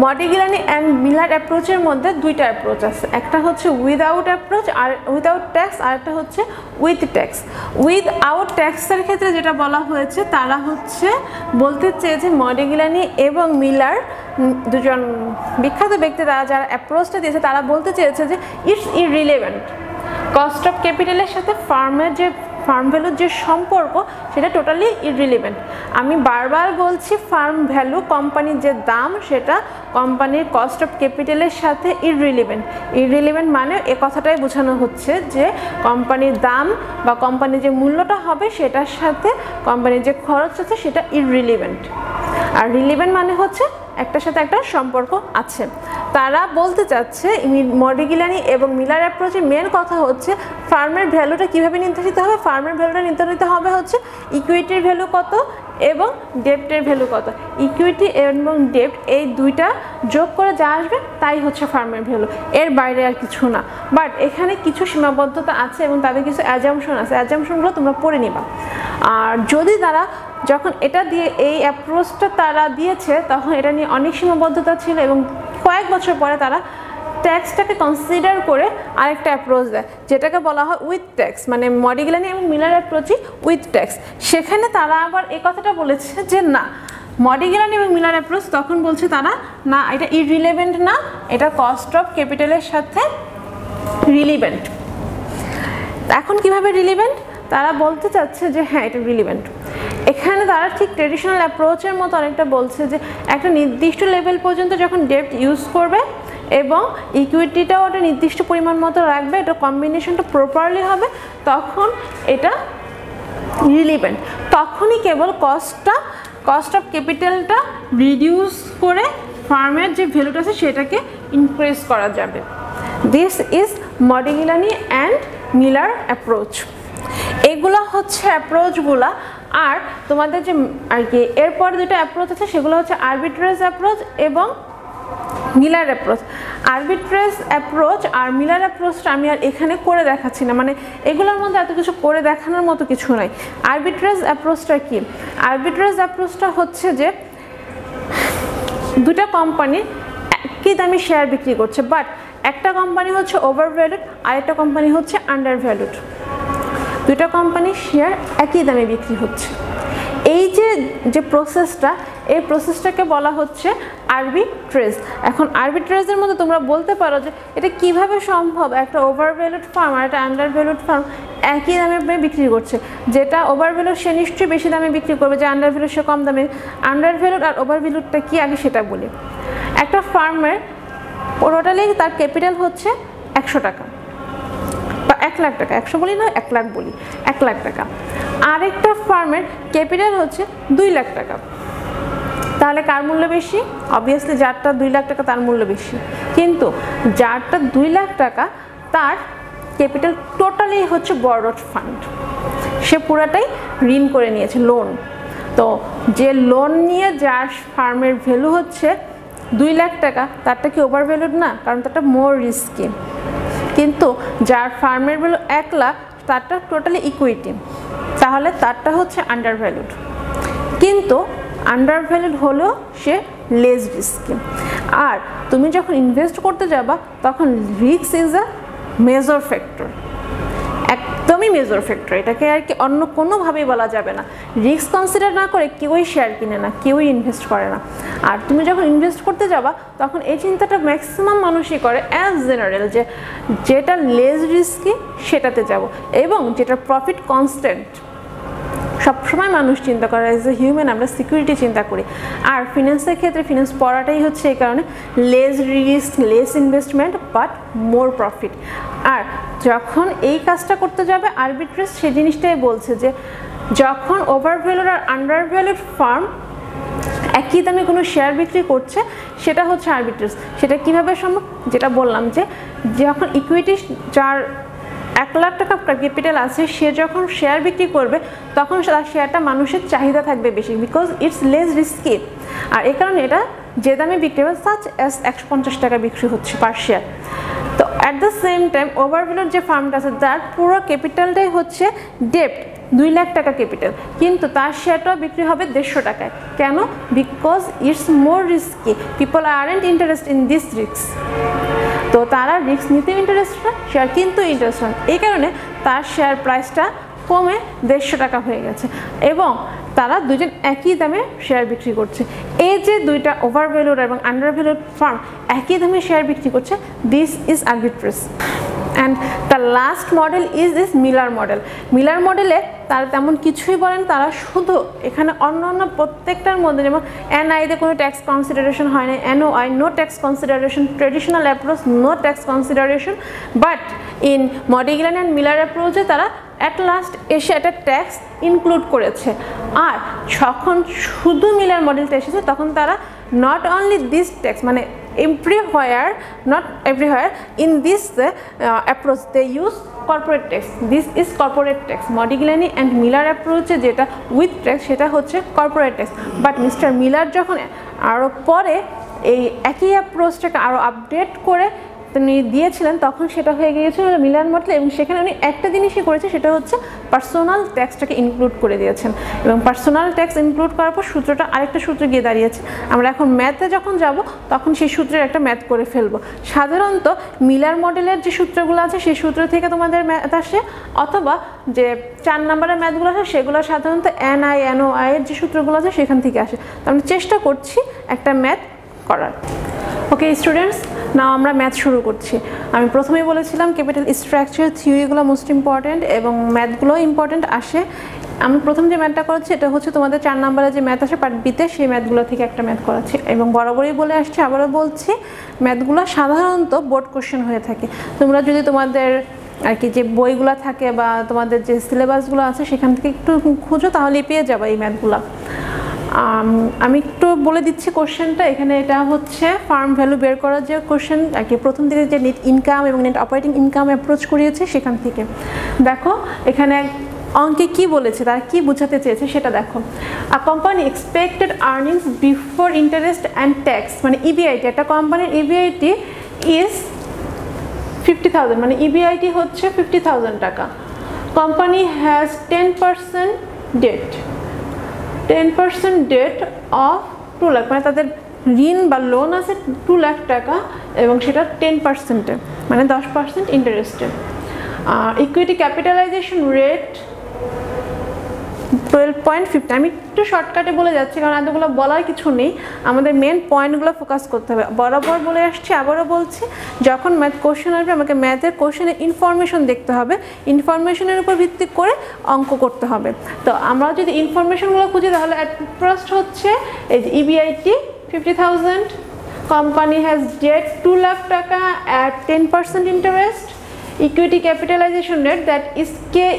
মডিগিলানি অ্যান্ড মিলার অ্যাপ্রোচের মধ্যে দুইটা অ্যাপ্রোচ আছে, একটা হচ্ছে উইদাউট অ্যাপ্রোচ আর উইদাউট ট্যাক্স, আর একটা হচ্ছে উইথ ট্যাক্স। উইদাউট ট্যাক্সের ক্ষেত্রে যেটা বলা হয়েছে, তারা হচ্ছে বলতে চেয়েছে মডিগিলানি এবং মিলার দুজন বিখ্যাত ব্যক্তি, তারা যারা অ্যাপ্রোচটা দিয়েছে তারা বলতে চেয়েছে যে ইটস ইররিলেভেন্ট। কস্ট অফ ক্যাপিটালের সাথে ফার্ম ভ্যালুর যে সম্পর্ক সেটা টোটালি ইররিলেভেন্ট। আমি বারবার বলছি, ফার্ম ভ্যালু কোম্পানির যে দাম সেটা কোম্পানির কস্ট অফ ক্যাপিটালের সাথে ইররিলেভেন্ট। ইররিলেভেন্ট মানে এ কথাটাই বোঝানো হচ্ছে যে কোম্পানির দাম বা কোম্পানির যে মূল্যটা হবে সেটার সাথে কোম্পানির যে খরচ আছে সেটা ইররিলেভেন্ট। আর রিলেভেন্ট মানে হচ্ছে একটার সাথে একটা সম্পর্ক আছে। তারা বলতে চাচ্ছে মডিগিলানি এবং মিলার অ্যাপ্রোচের মেন কথা হচ্ছে ফার্মের ভ্যালুটা কীভাবে নির্ধারিত হবে। ফার্মের ভ্যালুটা নির্ধারিত হবে হচ্ছে ইকুইটির ভ্যালু কত এবং ডেপ্টের ভ্যালু কত। ইকুইটি এবং ডেপ্ট এই দুইটা যোগ করে যা আসবে তাই হচ্ছে ফার্মের ভ্যালু, এর বাইরে আর কিছু না। বাট এখানে কিছু সীমাবদ্ধতা আছে এবং তাদের কিছু অ্যাজাম্পশন আছে, অ্যাজাম্পশনগুলো তোমরা পড়ে নিবা। আর যদি তারা যখন এটা দিয়ে এই অ্যাপ্রোচটা তারা দিয়েছে তখন এটা নিয়ে অনেক সীমাবদ্ধতা ছিল এবং কয়েক বছর পরে তারা ট্যাক্সটাকে কনসিডার করে আরেকটা অ্যাপ্রোচ দেয় যেটাকে বলা হয় উইথ ট্যাক্স, মানে মডিগিলানি এবং মিলার অ্যাপ্রোচই উইথ ট্যাক্স। সেখানে তারা আবার এই কথাটা বলেছে যে না, মডিগিলানি এবং মিলার অ্যাপ্রোচ তখন বলছে তারা না, এটা ইররিলেভেন্ট না, এটা কস্ট অফ ক্যাপিটালের সাথে রিলিভেন্ট। এখন কিভাবে রিলিভেন্ট? তারা বলতে চাচ্ছে যে হ্যাঁ এটা রিলিভেন্ট। এখানে তারা ঠিক ট্রেডিশনাল অ্যাপ্রোচের মতো অনেকটা বলছে যে একটা নির্দিষ্ট লেভেল পর্যন্ত যখন ডেপ্ট ইউজ করবে এবং ইকুইটিটাও একটা নির্দিষ্ট পরিমাণ মতো রাখবে, এটা কম্বিনেশনটা প্রপারলি হবে, তখন এটা রিলিভেন্ট। তখনই কেবল কস্ট অফ ক্যাপিটালটা রিডিউস করে ফার্মের যে ভ্যালুটা আছে সেটাকে ইনক্রিজ করা যাবে। This is Modigliani and Miller approach. এগুলো হচ্ছে অ্যাপ্রোচগুলা। আর তোমাদের যে আর কি এরপর দুটো অ্যাপ্রোচ আছে সেগুলো হচ্ছে আরবিট্রেজ অ্যাপ্রোচ এবং মিলার অ্যাপ্রোচ। আরবিট্রেজ অ্যাপ্রোচ আর মিলার অ্যাপ্রোচটা আমি আর এখানে করে দেখাচ্ছি না, মানে এগুলোর মধ্যে এত কিছু করে দেখানোর মতো কিছু নাই। আরবিট্রেজ অ্যাপ্রোচটা কি? আরবিট্রেজ অ্যাপ্রোচটা হচ্ছে যে দুটা কোম্পানি একই দামে শেয়ার বিক্রি করছে, বাট একটা কোম্পানি হচ্ছে ওভার ভ্যালুড আর একটা কোম্পানি হচ্ছে আন্ডার ভ্যালুড। দুটা কোম্পানির শেয়ার একই দামে বিক্রি হচ্ছে। এই যে প্রসেসটা, এই প্রসেসটাকে বলা হচ্ছে আরবিট্রেজ। এখন আরবিট্রেজের মধ্যে তোমরা বলতে পারো যে এটা কিভাবে সম্ভব, একটা ওভার ভ্যালুড ফার্ম আর একটা আন্ডার ভ্যালুড ফার্ম একই দামে বিক্রি করছে। যেটা ওভার ভ্যালুড সে নিশ্চয়ই বেশি দামে বিক্রি করবে, যে আন্ডার ভ্যালুড সে কম দামে। আন্ডার ভ্যালুড আর ওভার ভ্যালুডটা কি আগে সেটা বলি। একটা ফার্মের টোটালি তার ক্যাপিটাল হচ্ছে 100 টাকা বা 1 লাখ টাকা, 100 বলি না 1 লাখ বলি, 1 লাখ টাকা। আরেকটা ফার্মের ক্যাপিটাল হচ্ছে 2 লাখ টাকা। তাহলে কার মূল্য বেশি? অবভিয়াসলি যারটা 2 লাখ টাকা তার মূল্য বেশি। কিন্তু যারটা 2 লাখ টাকা তার ক্যাপিটাল টোটালি হচ্ছে বরড ফান্ড, সে পুরাটাই ঋণ করে নিয়েছে, লোন। তো যে লোন নিয়ে যার ফার্মের ভ্যালু হচ্ছে 2 লাখ টাকা, তারটা কি ওভার ভ্যালুড না? কারণ তারটা মোর রিস্কি। কিন্তু যার ফার্মের ভ্যালু 1 লাখ তারটা টোটালি ইকুইটি, তাহলে তারটা হচ্ছে আন্ডার ভ্যালুড। কিন্তু আন্ডার ভ্যালুড হলেও সে লেস রিস্কি। আর তুমি যখন ইনভেস্ট করতে যাবা তখন risk is a major factor, একদমই মেজর ফ্যাক্টর, এটাকে আর কি অন্য কোনোভাবেই বলা যাবে না। রিস্ক কনসিডার না করে কেউই শেয়ার কিনে না, কেউই ইনভেস্ট করে না। আর তুমি যখন ইনভেস্ট করতে যাবা তখন এই চিন্তাটা ম্যাক্সিমাম মানুষই করে অ্যাজ জেনারেল, যে যেটা লেস রিস্কি সেটাতে যাব এবং যেটা প্রফিট কনস্ট্যান্ট। সবসময় মানুষ চিন্তা করে, এজ এ হিউম্যান আমরা সিকিউরিটি চিন্তা করি। আর ফিনান্সের ক্ষেত্রে ফিনান্স পড়াটাই হচ্ছে এই কারণে less risk, less investment but more profit. আর যখন এই কাজটা করতে যাবে আরবিট্রেজ সেই জিনিসটাই বলছে যে যখন ওভার ভ্যালুড আর আন্ডার ভ্যালুড ফার্ম একই দামে কোনো শেয়ার বিক্রি করছে সেটা হচ্ছে আরবিট্রেজ। সেটা কিভাবে সম্ভব? যেটা বললাম যে যখন ইকুইটি যার 1 লাখ টাকা ক্যাপিটাল আছে সে যখন শেয়ার বিক্রি করবে তখন তার শেয়ারটা মানুষের চাহিদা থাকবে বেশি, বিকজ ইটস লেস রিস্কি। আর এই কারণে এটা যে দামে বিক্রি হবে সাচ অ্যাজ 150 টাকা বিক্রি হচ্ছে পার শেয়ার। তো at the same time overvalued যে ফার্মটা আছে যার পুরো ক্যাপিটালটাই হচ্ছে ডেপ্ট, 2 লাখ টাকা ক্যাপিটাল, কিন্তু তার শেয়ারটাও বিক্রি হবে 150 টাকায়। কেন? Because it's more risky, people aren't interest in this risk. তো তারা রিস্ক নিতে ইন্টারেস্ট না, শেয়ার কিন্তু ইন্টারেস্ট না, এই কারণে তার শেয়ার প্রাইসটা কমে 150 টাকা হয়ে গেছে এবং তারা দুজন একই দামে শেয়ার বিক্রি করছে। এই যে দুইটা ওভার ভ্যালুড এবং আন্ডার ভ্যালুড ফার্ম একই দামে শেয়ার বিক্রি করছে, this is arbitrage. And the last model is Miller model. Miller মডেলে তারা তেমন কিছুই বলেন, তারা শুধু এখানে অন্য প্রত্যেকটার মধ্যে যেমন এনআইতে কোনো ট্যাক্স কনসিডারেশন হয় না, NOI no tax consideration, traditional approach no tax consideration, but in Modigliani and Miller অ্যাপ্রোচে তারা অ্যাট লাস্ট এসে একটা ট্যাক্স ইনক্লুড করেছে। আর যখন শুধু মিলার মডেলটা এসেছে তখন তারা নট অনলি দিস ট্যাক্স মানে everywhere, not everywhere, in this approach they use corporate tax. This is corporate tax. Modigliani and Miller approach যেটা with tax সেটা হচ্ছে corporate tax, but Mr. Miller যখন আরও পরে এই একই অ্যাপ্রোচটাকে আরও আপডেট করে তিনি দিয়েছিলেন তখন সেটা হয়ে গিয়েছিল মিলার মডেল এবং সেখানে উনি একটা জিনিসই করেছে, সেটা হচ্ছে পার্সোনাল ট্যাক্সটাকে ইনক্লুড করে দিয়েছেন এবং পার্সোনাল ট্যাক্স ইনক্লুড করার পর সূত্রটা আরেকটা সূত্র গিয়ে দাঁড়িয়েছে। আমরা এখন ম্যাথে যখন যাব তখন সেই সূত্রের একটা ম্যাথ করে ফেলবো। সাধারণত মিলার মডেলের যে সূত্রগুলো আছে সেই সূত্র থেকে তোমাদের ম্যাথ আসে, অথবা যে 4 নম্বরের ম্যাথগুলো আসে সেগুলো সাধারণত এনআই এনওআই এর যে সূত্রগুলো আছে সেখান থেকে আসে। তো আমরা চেষ্টা করছি একটা ম্যাথ করার। ওকে স্টুডেন্টস, নাও আমরা ম্যাথ শুরু করছি। আমি প্রথমেই বলেছিলাম ক্যাপিটাল স্ট্রাকচার থিওরিগুলো মোস্ট ইম্পর্ট্যান্ট এবং ম্যাথগুলো ইম্পর্ট্যান্ট আসে। আমি প্রথম যে ম্যাথটা করাচ্ছি এটা হচ্ছে তোমাদের 4 নম্বরে যে ম্যাথ আসে পার্ট বিতে, সেই ম্যাথগুলো থেকে একটা ম্যাথ করাচ্ছি এবং বরাবরই বলে আসছি, আবারও বলছি, ম্যাথগুলো সাধারণত বোর্ড কোশ্চেন হয়ে থাকে। তোমরা যদি তোমাদের আর কি যে বইগুলো থাকে বা তোমাদের যে সিলেবাসগুলো আছে সেখান থেকে একটু খুঁজো তাহলেই পেয়ে যাবে এই ম্যাথগুলো। আমি একটু বলে দিচ্ছি কোশ্চেনটা। এখানে এটা হচ্ছে ফার্ম ভ্যালু বের করার যে কোশ্চেন আর কি, প্রথম দিকে যে নেট ইনকাম এবং নেট অপারেটিং ইনকাম অ্যাপ্রোচ করিয়েছে সেখান থেকে। দেখো এখানে অঙ্কে কি বলেছে, তারা কি বোঝাতে চেয়েছে সেটা দেখো। A company expected earnings before interest and tax, মানে ইবিআইটি, একটা কোম্পানির ইবিআইটি ইজ 50,000, মানে ইবিআইটি হচ্ছে 50,000 টাকা। Company has 10% debt, 10% debt of 2 lakh, মানে তাদের ঋণ বা লোন আছে 2 লাখ টাকা এবং সেটা 10%-এ, মানে 10% ইন্টারেস্টে। Equity capitalisation rate 12.50। আমি একটু শর্টকাটে বলে যাচ্ছি কারণ এতগুলো বলার কিছু নেই, আমাদের মেন পয়েন্টগুলো ফোকাস করতে হবে। বরাবর বলে আসছি, আবারও বলছি, যখন ম্যাথ কোশ্চেন আসবে আমাকে ম্যাথের কোশ্চেনের ইনফরমেশন দেখতে হবে, ইনফরমেশনের উপর ভিত্তি করে অঙ্ক করতে হবে। তো আমরা যদি ইনফরমেশনগুলো খুঁজি তাহলে অ্যাট ফার্স্ট হচ্ছে এই যে EBIT 50,000, company has debt 2 lakh টাকা at 10% interest, equity capitalisation rate that is K E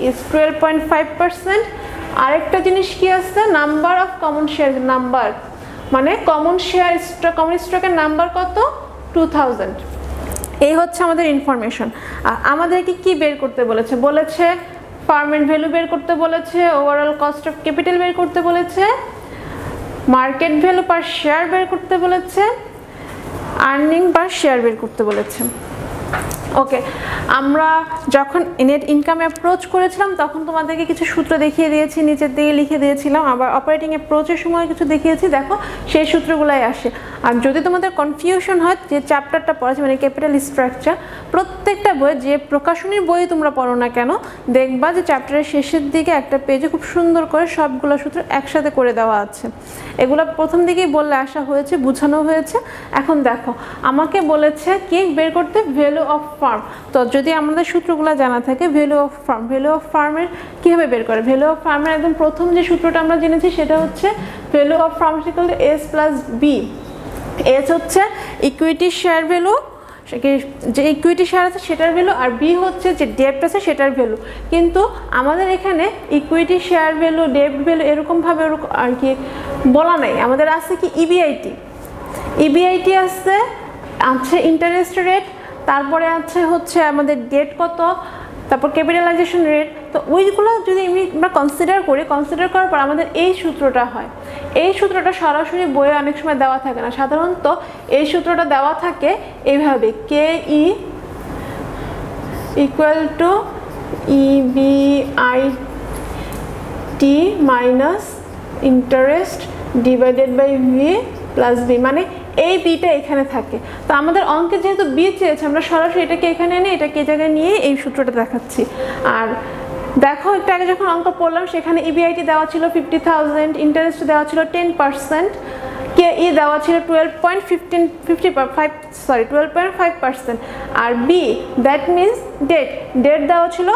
is 12.5%। আরেকটা জিনিস কি আছে, number of common share, number মানে কমন শেয়ার স্টক, কমন স্টকের নাম্বার কত, 2000। এই হচ্ছে আমাদের ইনফরমেশন। আর আমাদেরকে কি বের করতে বলেছে, বলেছে ফার্মের ভ্যালু বের করতে বলেছে, ওভারঅল কস্ট অফ ক্যাপিটাল বের করতে বলেছে, মার্কেট ভ্যালু পার শেয়ার বের করতে বলেছে, আর্নিং পার শেয়ার বের করতে বলেছে। ওকে, আমরা যখন নেট ইনকাম অ্যাপ্রোচ করেছিলাম তখন তোমাদেরকে কিছু সূত্র দেখিয়ে দিয়েছি, নিচের দিকে লিখে দিয়েছিলাম, আবার অপারেটিং অ্যাপ্রোচের সময় কিছু দেখিয়েছি, দেখো সেই সূত্রগুলাই আসে। আর যদি তোমাদের কনফিউশন হয় যে চ্যাপ্টারটা পড়াচ্ছে মানে ক্যাপিটাল স্ট্রাকচার, প্রত্যেকটা বই যে প্রকাশনীর বই তোমরা পড়ো না কেন দেখবা যে চ্যাপ্টারের শেষের দিকে একটা পেজে খুব সুন্দর করে সবগুলো সূত্র একসাথে করে দেওয়া আছে। এগুলো প্রথম দিকেই বললে আসা হয়েছে, বোঝানো হয়েছে। এখন দেখো আমাকে বলেছে কি বের করতে, ভ্যালু অফ ফার্ম। তো যদি আমাদের সূত্রগুলো জানা থাকে, value of farm, value of ফার্মের কীভাবে বের করে, ভ্যালু অফ ফার্মের একদম প্রথম যে সূত্রটা আমরা জেনেছি সেটা হচ্ছে value of firm equal to S plus B. S হচ্ছে ইকুইটি শেয়ার ভ্যালু, যে ইকুইটি শেয়ার আছে সেটার ভ্যালু, আর বি হচ্ছে যে ডেপ্ট আছে সেটার ভ্যালু। কিন্তু আমাদের এখানে ইকুইটি শেয়ার ভ্যালু, ডেপ্ট ভ্যালু এরকমভাবে আর কি বলা নাই। আমাদের আছে কি ইবিআইটি, ইবিআইটি আছে ইন্টারেস্ট রেট, তারপরে আছে হচ্ছে আমাদের ডেট কত, তারপর ক্যাপিটালাইজেশন রেট। তো ওইগুলো যদি আমরা কনসিডার করি, কনসিডার করার পর আমাদের এই সূত্রটা হয়। এই সূত্রটা সরাসরি বইয়ে অনেক সময় দেওয়া থাকে না, সাধারণত এই সূত্রটা দেওয়া থাকে এইভাবে, K E equal to EBIT minus interest divided by V plus B, মানে এই বিটা এখানে থাকে। তো আমাদের অঙ্কে যেহেতু বি চেয়েছে আমরা সরাসরি এটাকে এখানে এনে এটাকে এই জায়গায় নিয়ে এই সূত্রটা দেখাচ্ছি। আর দেখো একটু আগে যখন অঙ্ক পড়লাম সেখানে ইবিআইটি দেওয়া ছিল 50,000, ইন্টারেস্ট দেওয়া ছিল 10%, কে ই দেওয়া ছিল 12.5%, আর বি দ্যাট মিনস ডেট দেওয়া ছিল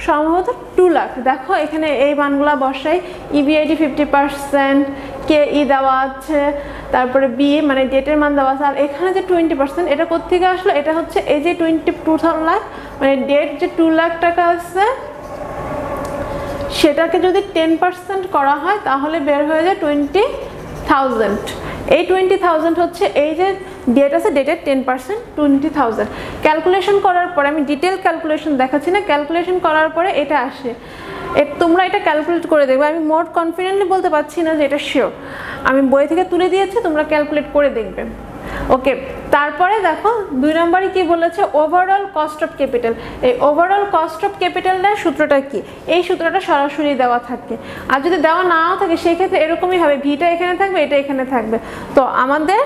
সম্ভবত 2 লাখ। দেখো এখানে এই মানগুলা বসাই, ইবিআইটি 50%, কে ই দেওয়া আছে, তারপরে বি মানে ডেটের মান দেওয়া আছে, আর এখানে যে 20% এটা কোত্থেকে আসলো, এটা হচ্ছে এই যে 22 লাখ, মানে ডেট যে 2 লাখ টাকা আছে সেটাকে যদি 10% করা হয় তাহলে বের হয়ে যায় 20,000। এই 20,000 হচ্ছে এই যে ডেট আছে ডেটের 10% 20,000। ক্যালকুলেশন করার পরে, আমি ডিটেল ক্যালকুলেশন দেখাচ্ছি না, ক্যালকুলেশন করার পরে এটা আসে। তোমরা এটা ক্যালকুলেট করে দেখবে, আমি মোর কনফিডেন্টলি বলতে পারছি না যে এটা শিওর, আমি বই থেকে তুলে দিয়েছি, তোমরা ক্যালকুলেট করে দেখবে। ওকে, তারপরে দেখো 2 নম্বরে কি বলেছে, ওভারঅল কস্ট অফ ক্যাপিটাল। এই ওভারঅল কস্ট অফ ক্যাপিটালের সূত্রটা কি, এই সূত্রটা সরাসরি দেওয়া থাকে। আর যদি দেওয়া নাও থাকে সেই ক্ষেত্রে এরকমই হবে, ভিটা এখানে থাকবে, এটা এখানে থাকবে। তো আমাদের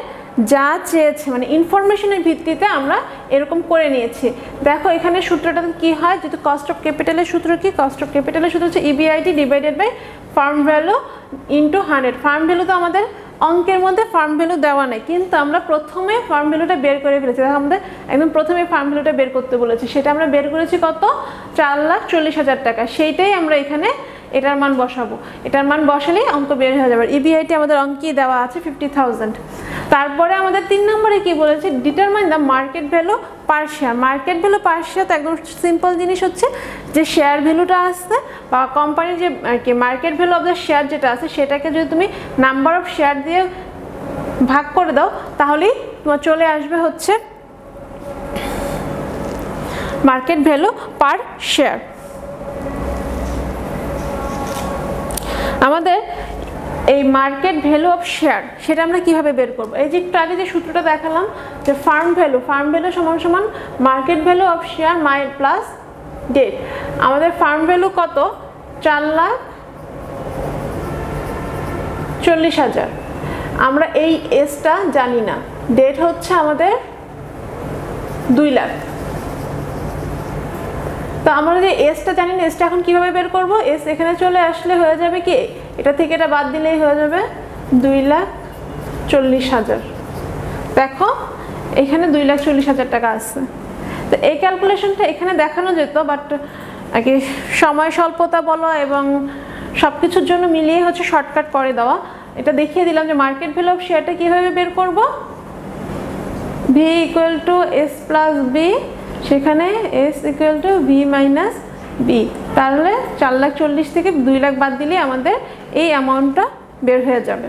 যা চেয়েছে মানে ইনফরমেশনের ভিত্তিতে আমরা এরকম করে নিয়েছি। দেখো এখানে সূত্রটা কি হয়, যেহেতু কস্ট অফ ক্যাপিটালের সূত্র কি, কস্ট অফ ক্যাপিটালের সূত্র হচ্ছে EBIT divided by firm value into 100। Firm value তো আমাদের অঙ্কের মধ্যে ফার্ম ভ্যালু দেওয়া নেই, কিন্তু আমরা প্রথমে ফার্ম ভ্যালুটা বের করে ফেলেছি। দেখো আমাদের একদম প্রথমে ফার্ম ভ্যালুটা বের করতে বলেছি, সেটা আমরা বের করেছি কত, 4,40,000 টাকা। সেইটাই আমরা এখানে এটার মান বসাবো, এটার মান বসালেই অঙ্ক বের হয়ে যাবে। ইবিআইটি আমাদের অঙ্কেই দেওয়া আছে 50,000। তারপরে আমাদের 3 নম্বরে কি বলেছে, determine the market value per share. Market value per share তো একদম সিম্পল জিনিস, হচ্ছে যে শেয়ার ভ্যালুটা আসছে বা কোম্পানির যে আর কি market value of the share যেটা আছে সেটাকে যদি তুমি নাম্বার অফ শেয়ার দিয়ে ভাগ করে দাও তাহলেই তোমার চলে আসবে হচ্ছে মার্কেট ভ্যালু পার শেয়ার। আমাদের এই মার্কেট ভ্যালু অফ শেয়ার সেটা আমরা কিভাবে বের করব, এই যে একটু আগে যে সূত্রটা দেখালাম যে ফার্ম ভ্যালু সমান সমান market value of share plus debt. আমাদের ফার্ম ভ্যালু কত, 4,40,000। আমরা এই এসটা জানি না, ডেট হচ্ছে আমাদের 2 লাখ। তো আমরা যে এসটা জানি না, এসটা এখন কিভাবে বের করব, এস এখানে চলে আসলে হয়ে যাবে কি, এটা থেকে এটা বাদ দিলেই হয়ে যাবে 2,40,000। দেখো এখানে 2,40,000 টাকা আছে। তো এই ক্যালকুলেশনটা এখানে দেখানো যেত, বাট আর কি সময় স্বল্পতা বলো এবং সব কিছুর জন্য মিলিয়ে হচ্ছে শর্টকাট করে দেওয়া। এটা দেখিয়ে দিলাম যে মার্কেট ভ্যালু অফ শেয়ারটা কীভাবে বের করব, V equal to S plus B, সেখানে S equal to V minus B. তাহলে 4,40,000 থেকে 2 লাখ বাদ দিলে আমাদের এই অ্যামাউন্টটা বের হয়ে যাবে।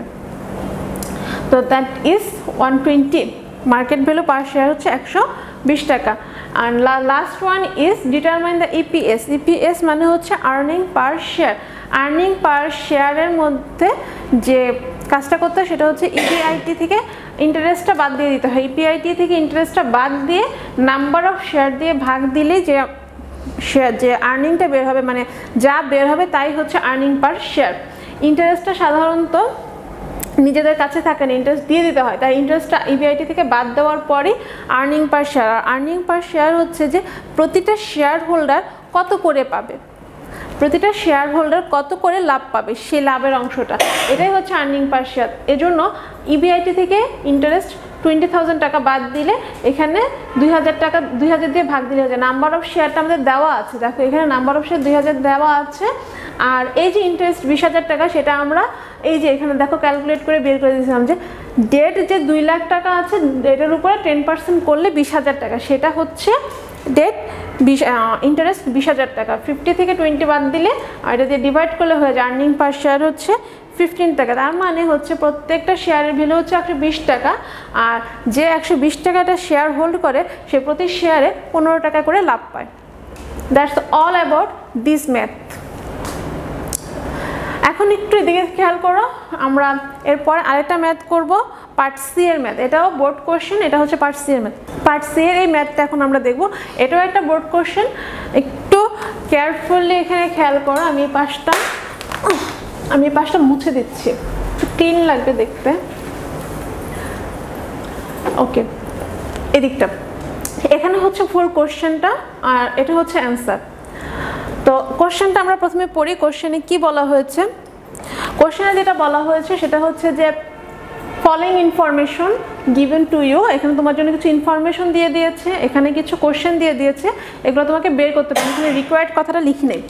তো that is 120। Market value per share হচ্ছে 120 টাকা। আর last one is determine the EPS. EPS মানে হচ্ছে earning per share. Earning per শেয়ারের মধ্যে যে কাজটা করতে হয় সেটা হচ্ছে ইপিআইটি থেকে ইন্টারেস্টটা বাদ দিয়ে দিতে হয়। ইপিআইটি থেকে ইন্টারেস্টটা বাদ দিয়ে নাম্বার অফ শেয়ার দিয়ে ভাগ দিলে যে আর্নিংটা বের হবে, মানে যা বের হবে তাই হচ্ছে আর্নিং পার শেয়ার। ইন্টারেস্টটা সাধারণত নিজেদের কাছে থাকে না, ইন্টারেস্ট দিয়ে দিতে হয়, তাই ইন্টারেস্টটা ইপিআইটি থেকে বাদ দেওয়ার পরই আর্নিং পার শেয়ার। আর আর্নিং পার শেয়ার হচ্ছে যে প্রতিটা শেয়ার হোল্ডার কত করে পাবে, প্রতিটা শেয়ার হোল্ডার কত করে লাভ পাবে, সেই লাভের অংশটা, এটাই হচ্ছে আর্নিং পার শেয়ার। এজন্য ইবিআইটি থেকে ইন্টারেস্ট 20,000 টাকা বাদ দিলে এখানে 2,000 টাকা 2,000 দিয়ে ভাগ দিলে হচ্ছে। নাম্বার অফ শেয়ারটা আমাদের দেওয়া আছে, দেখো এখানে নাম্বার অফ শেয়ার 2,000 দেওয়া আছে। আর এই যে ইন্টারেস্ট 20,000 টাকা, সেটা আমরা এই যে এখানে দেখো ক্যালকুলেট করে বের করে দিয়েছিলাম যে ডেট যে 2 লাখ টাকা আছে, ডেটের উপরে 10% করলে 20,000 টাকা, সেটা হচ্ছে ডেট ইন্টারেস্ট 20,000 টাকা। 50 থেকে 20 বাদ দিলে আর এটা দিয়ে ডিভাইড করলে হয়ে যায় আর্নিং পার শেয়ার হচ্ছে 15 টাকা। তার মানে হচ্ছে প্রত্যেকটা শেয়ারের ভ্যালু হচ্ছে 120 টাকা, আর যে 120 টাকাটা শেয়ার হোল্ড করে সে প্রতি শেয়ারে 15 টাকা করে লাভ পায়। That's all about this math. এখন একটু এদিকে খেয়াল করো, আমরা এরপরে আরেকটা ম্যাথ করব, পার্ট সি এর ম্যাথ। এটাও বোর্ড কোশ্চেন, এটা হচ্ছে পার্ট সি এর ম্যাথ। পার্ট সি এর এই ম্যাথটা এখন আমরা দেখব, এটাও একটা বোর্ড কোশ্চেন। একটু কেয়ারফুলি এখানে খেয়াল করো। আমি এই পাশটা মুছে দিচ্ছি, ক্লিন লাগবে দেখতে। ওকে, এদিকটা এখানে হচ্ছে ফুল কোশ্চেনটা, আর এটা হচ্ছে অ্যান্সার। তো কোশ্চেনটা আমরা প্রথমে পড়ি। কোশ্চেনে কি বলা হয়েছে? কোশ্চেনে যেটা বলা হয়েছে সেটা হচ্ছে যে following information given to you. এখানে তোমার জন্য কিছু ইনফরমেশন দিয়ে দিয়েছে, এখানে কিছু কোশ্চেন দিয়ে দিয়েছে, এগুলো তোমাকে বের করতে পারবে। এখানে রিকোয়ার্ড কথাটা লিখে নেই।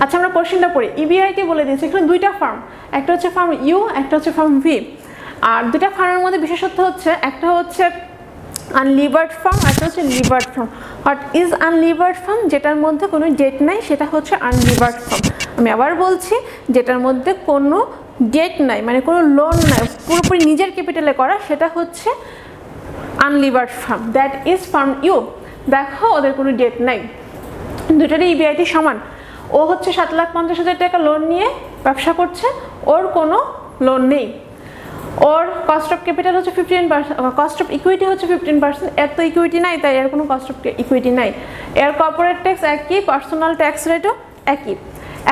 আচ্ছা, আমরা কোশ্চেনটা পড়ি। ইবিআইটি বলে দিয়েছে এখানে দুইটা ফার্ম, একটা হচ্ছে ফার্ম ইউ, একটা হচ্ছে ফার্ম ভি। আর দুইটা ফার্মের মধ্যে বিশেষত্ব হচ্ছে একটা হচ্ছে আনলিভার্ড ফার্ম, একটা হচ্ছে levered firm. What is unlevered firm? যেটার মধ্যে কোনো ডেট নাই সেটা হচ্ছে আনলিভার্ড ফার্ম। আমি আবার বলছি, যেটার মধ্যে কোনো ডেট নাই, মানে কোনো লোন নাই, পুরোপুরি নিজের ক্যাপিটালে করা, সেটা হচ্ছে unlevered firm. That is firm U. দেখো ওদের কোনো ডেট নাই, দুটারই ইবিআইটি সমান। ও হচ্ছে 7,50,000 টাকা লোন নিয়ে ব্যবসা করছে, ওর কোনো লোন নেই। ওর কস্ট অফ ক্যাপিটাল হচ্ছে 15%, কস্ট অফ ইকুইটি হচ্ছে 15%। এর তো ইকুইটি নাই, তাই এর কোনো কস্ট অফ ইকুইটি নাই। এর কর্পোরেট ট্যাক্স একই, পার্সোনাল ট্যাক্স রেটও একই।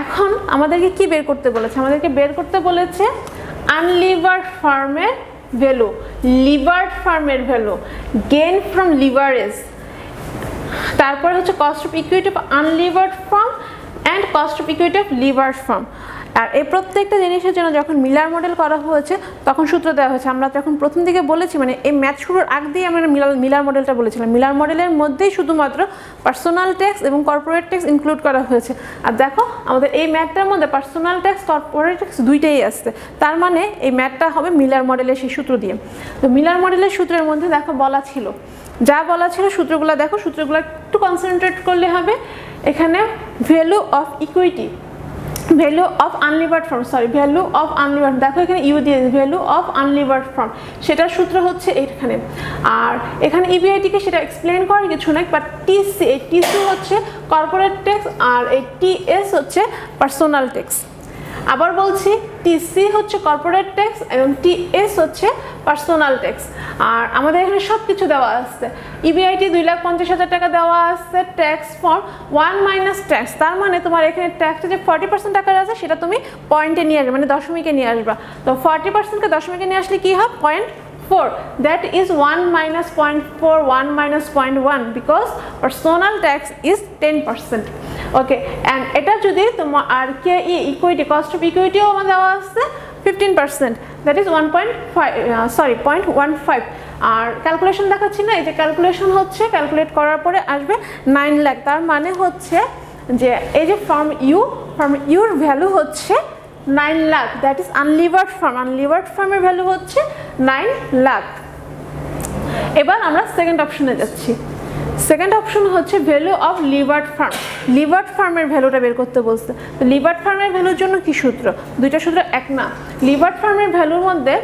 এখন আমাদেরকে কি বের করতে বলেছে? আমাদেরকে বের করতে বলেছে আনলিভার্ড ফার্মের ভ্যালু, লিভার্ড ফার্মের ভ্যালু, গেইন ফ্রম লিভারেজ, তারপরে হচ্ছে cost of equity of unlevered firm and cost of equity of levered firm. আর এই প্রত্যেকটা জিনিসের জন্য যখন মিলার মডেল করা হয়েছে তখন সূত্র দেওয়া হয়েছে। আমরা যখন প্রথম দিকে বলেছি, মানে এই ম্যাথ শুরুর আগ দিয়ে আমরা মিলার মডেলটা বলেছিলাম। মিলার মডেলের মধ্যেই শুধুমাত্র পার্সোনাল ট্যাক্স এবং কর্পোরেট ট্যাক্স ইনক্লুড করা হয়েছে। আর দেখো আমাদের এই ম্যাথটার মধ্যে পার্সোনাল ট্যাক্স, কর্পোরেট ট্যাক্স দুইটাই আসছে। তার মানে এই ম্যাথটা হবে মিলার মডেলের সেই সূত্র দিয়ে। তো মিলার মডেলের সূত্রের মধ্যে দেখো বলা ছিল, যা বলা ছিল সূত্রগুলো দেখো, সূত্রগুলো একটু কনসেন্ট্রেট করলে হবে। এখানে value of equity, value of unlevered firm, value of unlevered, দেখো এখানে ইউ দিয়ে ভ্যালু অফ আনলিভার্ড ফার্ম, সেটার সূত্র হচ্ছে এইখানে। আর এখানে ইবিআইটিকে সেটা এক্সপ্লেন করার কিছু নাই, বাট টিসি, এই টিসি হচ্ছে কর্পোরেট ট্যাক্স, আর এই টিএস হচ্ছে পার্সোনাল ট্যাক্স। আবার বলছি, টিসি হচ্ছে কর্পোরেট ট্যাক্স এবং টিএস হচ্ছে পার্সোনাল ট্যাক্স। আর আমাদের এখানে সব কিছু দেওয়া আছে। ইবিআইটি 2,50,000 টাকা দেওয়া আছে, ট্যাক্স ফর্ম 1 মাইনাস ট্যাক্স। তার মানে তোমার এখানে ট্যাক্সে যে 40% টাকা আছে সেটা তুমি পয়েন্টে নিয়ে আসবে, মানে দশমিকে নিয়ে আসবা। তো 40%কে দশমিকে নিয়ে আসলে কি হয়? 0.4, that is 1 minus 0.4, 1 minus 0.1, because personal tax is 10%. Okay, and এটা যদি তোমার আর কে ইকুইটি, কস্ট অফ ইকুইটিও আমার দেওয়া আছে 15%, দ্যাট ইজ 0.15। আর ক্যালকুলেশন দেখাচ্ছি না, এই যে ক্যালকুলেশন হচ্ছে, ক্যালকুলেট করার পরে আসবে 9 লাখ। তার মানে হচ্ছে যে এই যে ফার্ম ইউর ভ্যালু হচ্ছে 9 lakh, that is unlevered firm. Unlevered ফার্মের ভ্যালু হচ্ছে 9 লাখ। এবার আমরা সেকেন্ড অপশনে যাচ্ছি। সেকেন্ড অপশন হচ্ছে value of levered farm. Levered ফার্মের ভ্যালুটা বের করতে বলছে। তো লিভার্ড ফার্মের ভ্যালুর জন্য কি সূত্র? দুইটা সূত্র এক না। লিভার্ড ফার্মের ভ্যালুর মধ্যে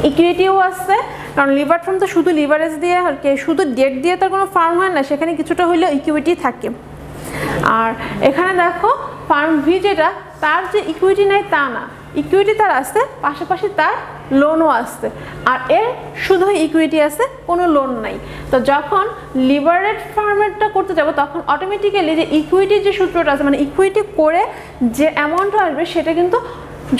ইকুইটিও আছে, কারণ লিভার্ড ফার্ম তো শুধু লিভারেজ দিয়ে আর কি, শুধু ডেট দিয়ে তার কোনো ফার্ম হয় না, সেখানে কিছুটা হইলেও ইকুইটি থাকে। আর এখানে দেখো ফার্ম ভি যেটা, তার যে ইকুইটি নাই তা না, ইকুইটি তার আছে, পাশাপাশি তার লোনও আসছে, আর এর শুধু ইকুইটি আছে, কোনো লোন নাই। তো যখন লিভারেজ ফার্মেরটা করতে যাব তখন অটোমেটিক্যালি যে ইকুইটির যে সূত্রটা আছে, মানে ইকুইটি করে যে অ্যামাউন্ট আসবে সেটা কিন্তু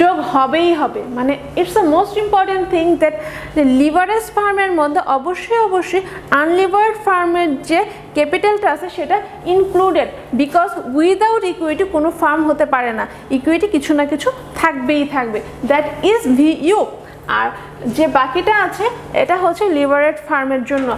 যোগ হবেই হবে। মানে it's the most important thing that যে লিভারেজ ফার্মের মধ্যে অবশ্যই আনলিভারেড ফার্মের যে ক্যাপিটালটা আছে সেটা ইনক্লুডেড, বিকজ উইদাউট ইকুইটি কোনো ফার্ম হতে পারে না, ইকুইটি কিছু না কিছু থাকবেই থাকবে, দ্যাট ইজ ভিইউ। আর যে বাকিটা আছে এটা হচ্ছে লিভারেজ ফার্মের জন্য।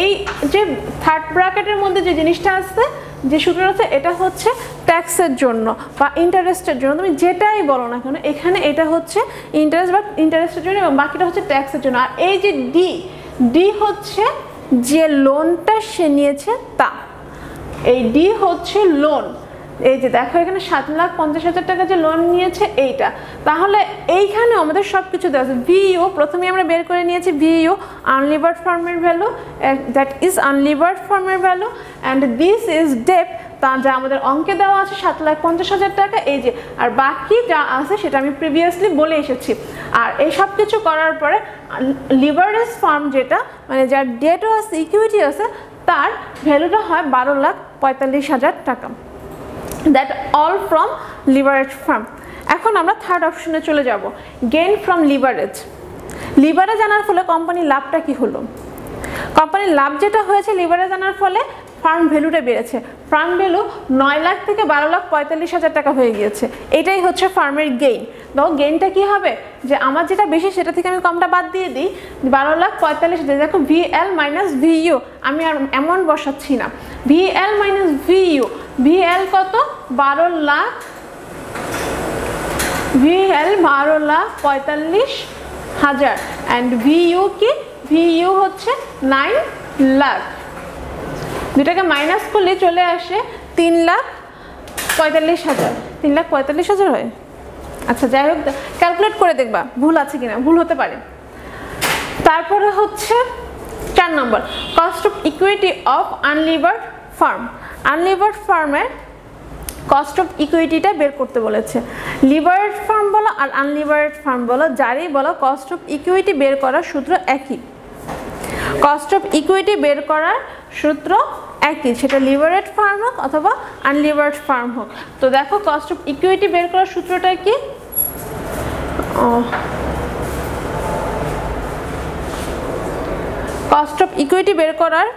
এই যে থার্ড ব্র্যাকেটের মধ্যে যে জিনিসটা আছে, যে সূত্রটা আছে, এটা হচ্ছে ট্যাক্সের জন্য বা ইন্টারেস্টের জন্য, তুমি যেটাই বলো না কেন, এখানে এটা হচ্ছে ইন্টারেস্ট বা ইন্টারেস্টের জন্য এবং বাকিটা হচ্ছে ট্যাক্সের জন্য। আর এই যে ডি হচ্ছে যে লোনটা সে নিয়েছে তা, এই ডি হচ্ছে লোন। এই যে দেখো এখানে 7,50,000 টাকা যে লোন নিয়েছে এইটা, তাহলে এইখানে আমাদের সব কিছু দেওয়া আছে। ভিইউ প্রথমে আমরা বের করে নিয়েছি, ভিইউ আনলিভার্ড ফার্মের ভ্যালু, দ্যাট ইজ আনলিভার্ড ফার্মের ভ্যালু, অ্যান্ড দিস ইজ ডেপ্ট, তা যা আমাদের অঙ্কে দেওয়া আছে 7,50,000 টাকা। এই যে আর বাকি যা আছে সেটা আমি প্রিভিয়াসলি বলে এসেছি। আর এই সব কিছু করার পরে লিভারেজ ফার্ম যেটা, মানে যার ডেটও আছে ইকুইটি আছে, তার ভ্যালুটা হয় 12,45,000 টাকা। That all from leverage farm. এখন আমরা থার্ড অপশনে চলে যাব, গেইন ফ্রম লিভারেজ। লিভারেজ আনার ফলে কোম্পানির লাভটা কি হলো? কোম্পানির লাভ যেটা হয়েছে লিভারেজ আনার ফলে ফার্ম ভ্যালুটা বেড়েছে। ফার্ম ভ্যালু 9 লাখ থেকে 12,45,000 টাকা হয়ে গিয়েছে। এটাই হচ্ছে ফার্মের গেইন। তো গেইনটা কি হবে, যে আমার যেটা বেশি সেটা থেকে আমি কমটা বাদ দিয়ে দিই, 12,45,000। দেখো ভিএল মাইনাস ভিইউ, আমি আর অ্যামাউন্ট বসাচ্ছি না, ভিএল মাইনাস ভিইউ। ভিএল কত? 12,00,000, ভিএল 12,45,000, অ্যান্ড ভিইউ কি? ভিইউ হচ্ছে 9 লাখ। দুটাকে মাইনাস করলে চলে আসে 3,45,000। 3,45,000 হয়? আচ্ছা যাই হোক, ক্যালকুলেট করে দেখবা ভুল আছে কিনা, ভুল হতে পারে। তারপরে হচ্ছে 4 number, cost of equity of unlevered firm. Unlevered ফার্মের কস্ট অফ ইকুইটিটা বের করতে বলেছে। লিভারেড ফার্ম বলো আর আনলিভারেড ফার্ম বলো, যারই বলো, কস্ট অফ ইকুইটি বের করার সূত্র একই। কস্ট অফ ইকুইটি বের করার সূত্র একই, সেটা লিভারেড ফার্ম হোক অথবা আনলিভারেড ফার্ম হোক। তো দেখো কস্ট অফ ইকুইটি বের করার সূত্রটা কি? কস্ট অফ ইকুইটি বের করার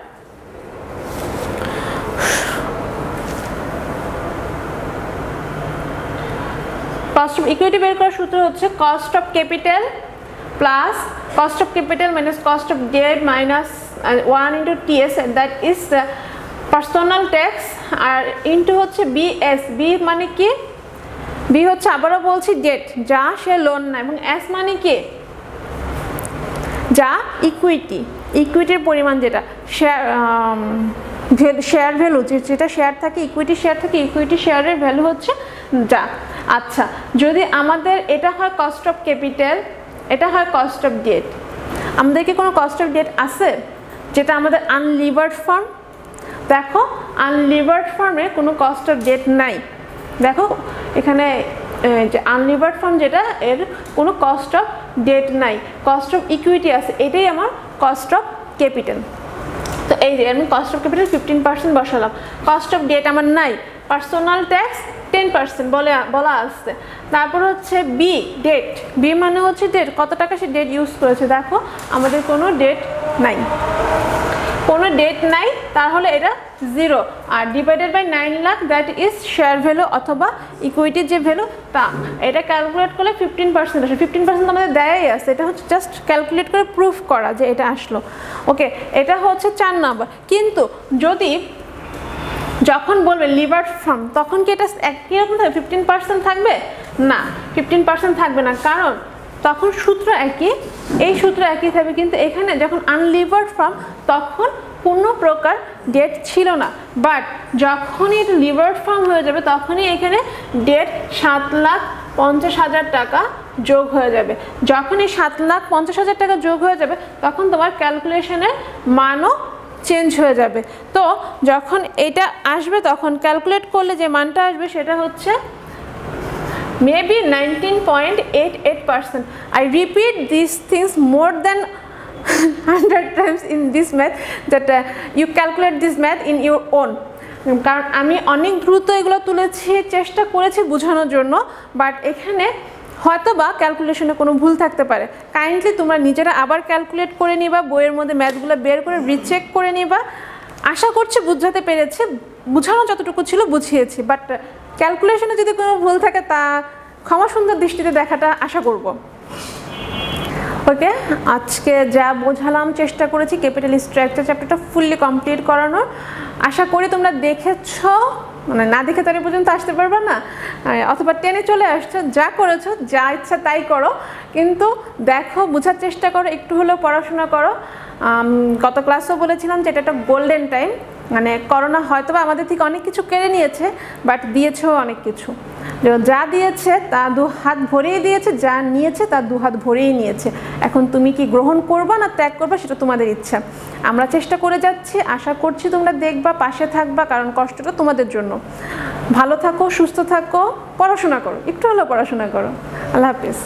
সূত্র হচ্ছে cost of capital plus cost of capital minus cost of debt minus 1 into TS, that is personal tax, আর ইন্টু হচ্ছে বিএস। বি মানে কি? বি হচ্ছে আবারও বলছি ডেট, যা সে লোন না, এবং এস মানে কি? যা ইকুইটি, ইকুইটির পরিমাণ যেটা, শেয়ার ভ্যালু, যেটা শেয়ার থাকে, ইকুইটি শেয়ার থাকে, ইকুইটি শেয়ারের ভ্যালু হচ্ছে যা। আচ্ছা, যদি আমাদের এটা হয় কস্ট অফ ক্যাপিটাল, এটা হয় কস্ট অফ ডেট, আমাদের কি কোনো কস্ট অফ ডেট আছে যেটা আমাদের আনলিভার্ড ফার্ম? দেখো আনলিভার্ড ফার্মে কোনো কস্ট অফ ডেট নাই। দেখো এখানে যে আনলিভার্ড ফার্ম যেটা, এর কোনো কস্ট অফ ডেট নাই, কস্ট অফ ইকুইটি আছে, এটাই আমার কস্ট অফ ক্যাপিটাল। তো এই যে আমি কস্ট অফ ক্যাপিটাল 15% বসালাম, কস্ট অফ ডেট আমার নাই, পার্সোনাল ট্যাক্স 10% বলা আসছে। তারপর হচ্ছে বি ডেট, বি মানে হচ্ছে ডেট, কত টাকা সে ডেট ইউজ করেছে। দেখো আমাদের কোনো ডেট নাই, কোনো ডেট নাই, তাহলে এটা 0, আর divided by 9 lakh, that is share value অথবা ইকুইটির যে ভ্যালু তা। এটা ক্যালকুলেট করলে 15% আসে। 15% আমাদের দেয়াই আছে, এটা হচ্ছে জাস্ট ক্যালকুলেট করে প্রুফ করা যে এটা আসলো। ওকে, এটা হচ্ছে 4 নম্বর। কিন্তু যদি যখন বলবে লিভারেজ ফার্ম, তখন কি এটা একই রকম থাকবে? 15% থাকবে না, 15% থাকবে না, কারণ তখন সূত্র একই, এই সূত্র একই থাকবে। কিন্তু এখানে যখন আনলিভার্ড ফার্ম, তখন কোনো প্রকার ডেট ছিল না, বাট যখনই এটা লিভারেজ ফার্ম হয়ে যাবে তখনই এখানে ডেট 7,50,000 টাকা যোগ হয়ে যাবে। যখন এই 7,50,000 টাকা যোগ হয়ে যাবে তখন তোমার ক্যালকুলেশনের মানও চেঞ্জ হয়ে যাবে। তো যখন এটা আসবে তখন ক্যালকুলেট করলে যে মানটা আসবে সেটা হচ্ছে maybe 19.88%. I repeat these things more than 100 times in this math that you calculate this math in your own. কারণ আমি অনেক দ্রুত এগুলো তুলেছি, চেষ্টা করেছি বোঝানোর জন্য, বাট এখানে হয়তো বা ক্যালকুলেশনে কোনো ভুল থাকতে পারে। কাইন্ডলি তোমরা নিজেরা আবার ক্যালকুলেট করে নিবা, বইয়ের মধ্যে ম্যাথগুলো বের করে রিচেক করে নিবা। আশা করছি বুঝাতে পেরেছি, বোঝানো যতটুকু ছিল বুঝিয়েছি, বাট ক্যালকুলেশনে যদি কোনো ভুল থাকে তা ক্ষমা সুন্দর দৃষ্টিতে দেখাটা আশা করব। ওকে, আজকে যা বোঝালাম চেষ্টা করেছি ক্যাপিটাল স্ট্রাকচার চ্যাপ্টারটা ফুললি কমপ্লিট করানোর। আশা করি তোমরা দেখেছো, মানে না দেখে তার পর্যন্ত আসতে পারবে না, অথবা টেনে চলে আসছো, যা করেছো যা ইচ্ছা তাই করো, কিন্তু দেখো, বোঝার চেষ্টা করো, একটু হলেও পড়াশোনা করো। গত ক্লাসেও বলেছিলাম যে এটা একটা গোল্ডেন টাইম, মানে করোনা হয়তো বা আমাদের থেকে অনেক কিছু কেড়ে নিয়েছে, বাট দিয়েছেও অনেক কিছু। যা দিয়েছে তা 2 হাত ভরেই দিয়েছে, যা নিয়েছে তা 2 হাত ভরেই নিয়েছে। এখন তুমি কি গ্রহণ করবা না ত্যাগ করবা সেটা তোমাদের ইচ্ছা। আমরা চেষ্টা করে যাচ্ছি, আশা করছি তোমরা দেখবা, পাশে থাকবা, কারণ কষ্টটা তোমাদের জন্য। ভালো থাকো, সুস্থ থাকো, পড়াশোনা করো, একটু হলেও পড়াশোনা করো। আল্লাহ হাফেজ।